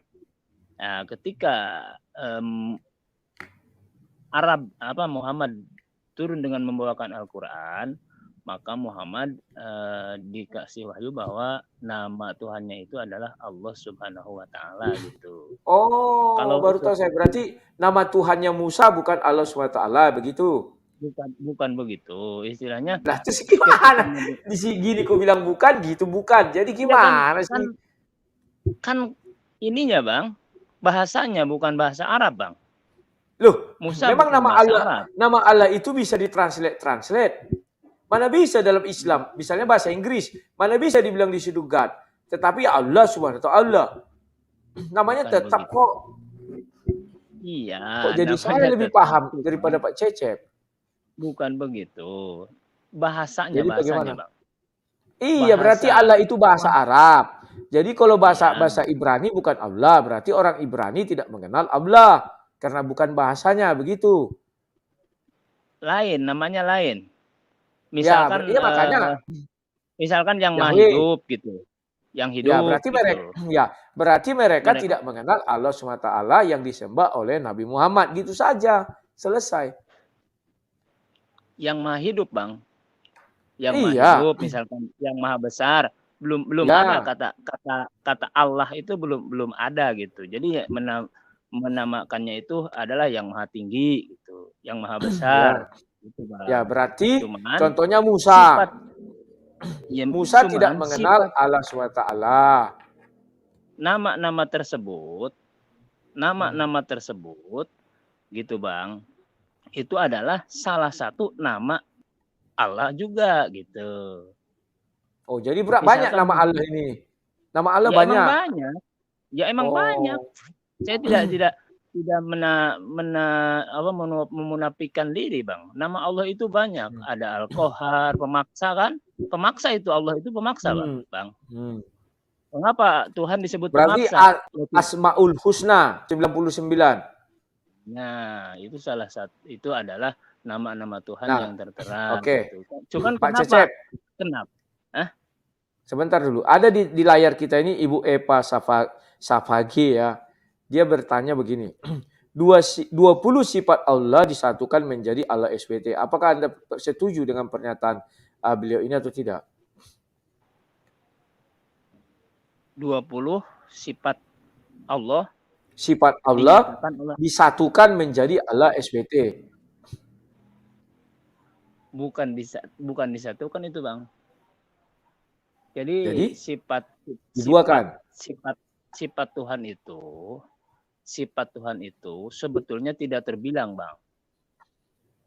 Nah, ketika Muhammad turun dengan membawakan Al-Qur'an, maka Muhammad dikasih wahyu bahwa nama Tuhannya itu adalah Allah Subhanahu wa taala gitu. Oh, kalau baru tahu saya. Berarti nama Tuhannya Musa bukan Allah Subhanahu wa taala, begitu? Bukan begitu. Istilahnya lah terus gimana? Di sini kok bilang bukan gitu, bukan. Jadi gimana sih? Kan ininya, Bang, bahasanya bukan bahasa Arab, Bang. Loh, Musa memang bukan bahasa Arab. nama Allah itu bisa ditranslate. Mana bisa dalam Islam, misalnya bahasa Inggris, mana bisa dibilang di situ God. Tetapi Allah Subhanahu wa taala. Namanya Bukan tetap begitu. kok. Iya, Kok jadi saya namanya lebih tetap, paham Bang. daripada Pak Cecep. Bukan begitu. Bahasanya, Jadi bagaimana? Bang. Iya, berarti Bahasa. Allah itu bahasa Arab. Jadi kalau Iya. bahasa Ibrani bukan Allah, berarti orang Ibrani tidak mengenal Allah karena bukan bahasanya, begitu. Lain, namanya lain. Ya, Misalkan iya makanya. Misalkan yang maha Yahweh. hidup gitu. Yang Ya, hidup berarti mereka Mereka- tidak mengenal Allah SWT yang disembah oleh Nabi Muhammad, gitu saja. Selesai. Yang maha hidup, Bang. Yang Iya. maha hidup, misalkan yang maha besar, belum Ya. ada kata Allah itu belum ada gitu. Jadi menamakannya itu adalah yang maha tinggi gitu, yang maha besar. Gitu, Bang. Ya, berarti Cuman contohnya Musa. Musa cuman tidak mengenal Allah SWT. Nama-nama tersebut gitu, Bang, itu adalah salah satu nama Allah juga gitu. Oh, jadi banyak nama Allah ini. Nama Allah Ya banyak. emang banyak. Ya emang banyak. Saya tidak memunafikan diri, Bang. Nama Allah itu banyak. Ada Al-Qahar, pemaksa kan? Pemaksa itu Allah itu pemaksa, Bang. Kenapa Tuhan disebut berarti pemaksa? Asmaul Husna 99. Nah, itu salah satu, itu adalah nama-nama Tuhan yang tertera. Oke. Gitu. Cuman Pak kenapa? Cecep. Kenapa? Sebentar dulu. Ada di layar kita ini Ibu Epa Safagi ya. Dia bertanya begini. 20 sifat Allah disatukan menjadi Allah SWT. Apakah Anda setuju dengan pernyataan beliau ini atau tidak? 20 sifat Allah. Sifat Allah disatukan menjadi Allah SWT. Bukan disatukan itu, Bang. Jadi sifat Tuhan itu sebetulnya tidak terbilang, Bang.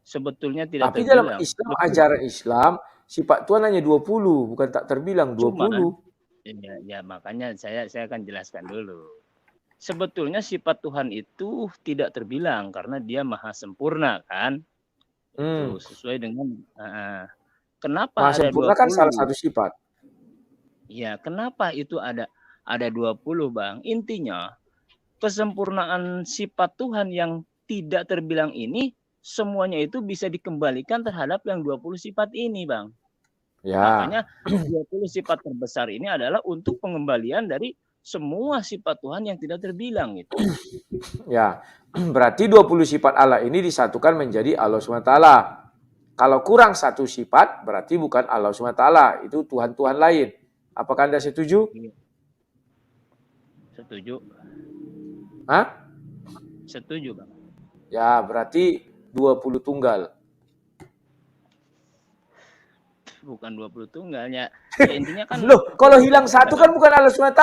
Sebetulnya tidak Tapi terbilang. dalam Islam, ajaran Islam, sifat Tuhan hanya 20, bukan tak terbilang 20. Ya, makanya saya akan jelaskan dulu. Sebetulnya sifat Tuhan itu tidak terbilang karena Dia maha sempurna, kan? Itu sesuai dengan kenapa maha ada sempurna 20? Kan salah satu sifat. Ya, kenapa itu ada 20, Bang? Intinya kesempurnaan sifat Tuhan yang tidak terbilang ini semuanya itu bisa dikembalikan terhadap yang 20 sifat ini, Bang. Ya. Makanya 20 sifat terbesar ini adalah untuk pengembalian dari semua sifat Tuhan yang tidak terbilang itu. Ya, berarti 20 sifat Allah ini disatukan menjadi Allah SWT. Kalau kurang satu sifat berarti bukan Allah SWT, itu Tuhan-Tuhan lain. Apakah Anda setuju? Setuju. Hah? Setuju, Bang. Ya, berarti 20 tunggal. Bukan 20 tunggalnya. Ya, intinya kan loh, kalau hilang satu kan bukan Allah SWT.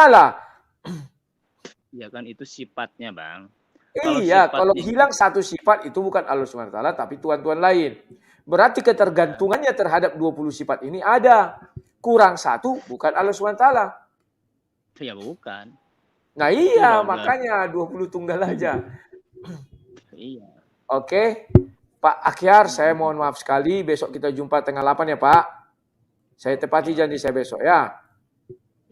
Ya kan itu sifatnya, Bang. Kalau hilang satu sifat itu bukan Allah SWT tapi Tuhan-Tuhan lain. Berarti ketergantungannya terhadap 20 sifat ini ada. Kurang satu bukan Allah SWT. Ya bukan. Nah iya, makanya 20 tunggal aja. Iya. Oke, Pak Akhyar, saya mohon maaf sekali. Besok kita jumpa tengah 8 ya, Pak. Saya tepati janji saya besok ya.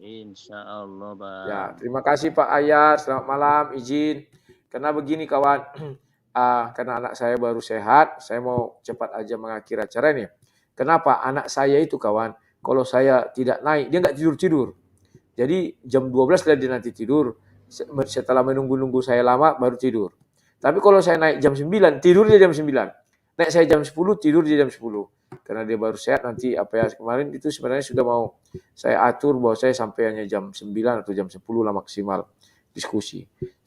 Insya Allah, Bang. Ya, terima kasih Pak Ayar. Selamat malam, izin. Karena begini kawan, karena anak saya baru sehat, saya mau cepat aja mengakhiri acara ini. Kenapa? Anak saya itu kawan, kalau saya tidak naik, dia nggak tidur-tidur. Jadi jam 12 dia nanti tidur. Setelah menunggu-nunggu saya lama, baru tidur. Tapi kalau saya naik jam 9, tidur dia jam 9. Naik saya jam 10, tidur dia jam 10. Karena dia baru sehat, nanti kemarin itu sebenarnya sudah mau saya atur bahwa saya sampai hanya jam 9 atau jam 10 lah maksimal diskusi.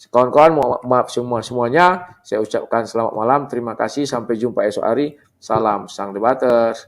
Kawan-kawan, maaf semuanya. Saya ucapkan selamat malam, terima kasih, sampai jumpa esok hari. Salam sang debaters.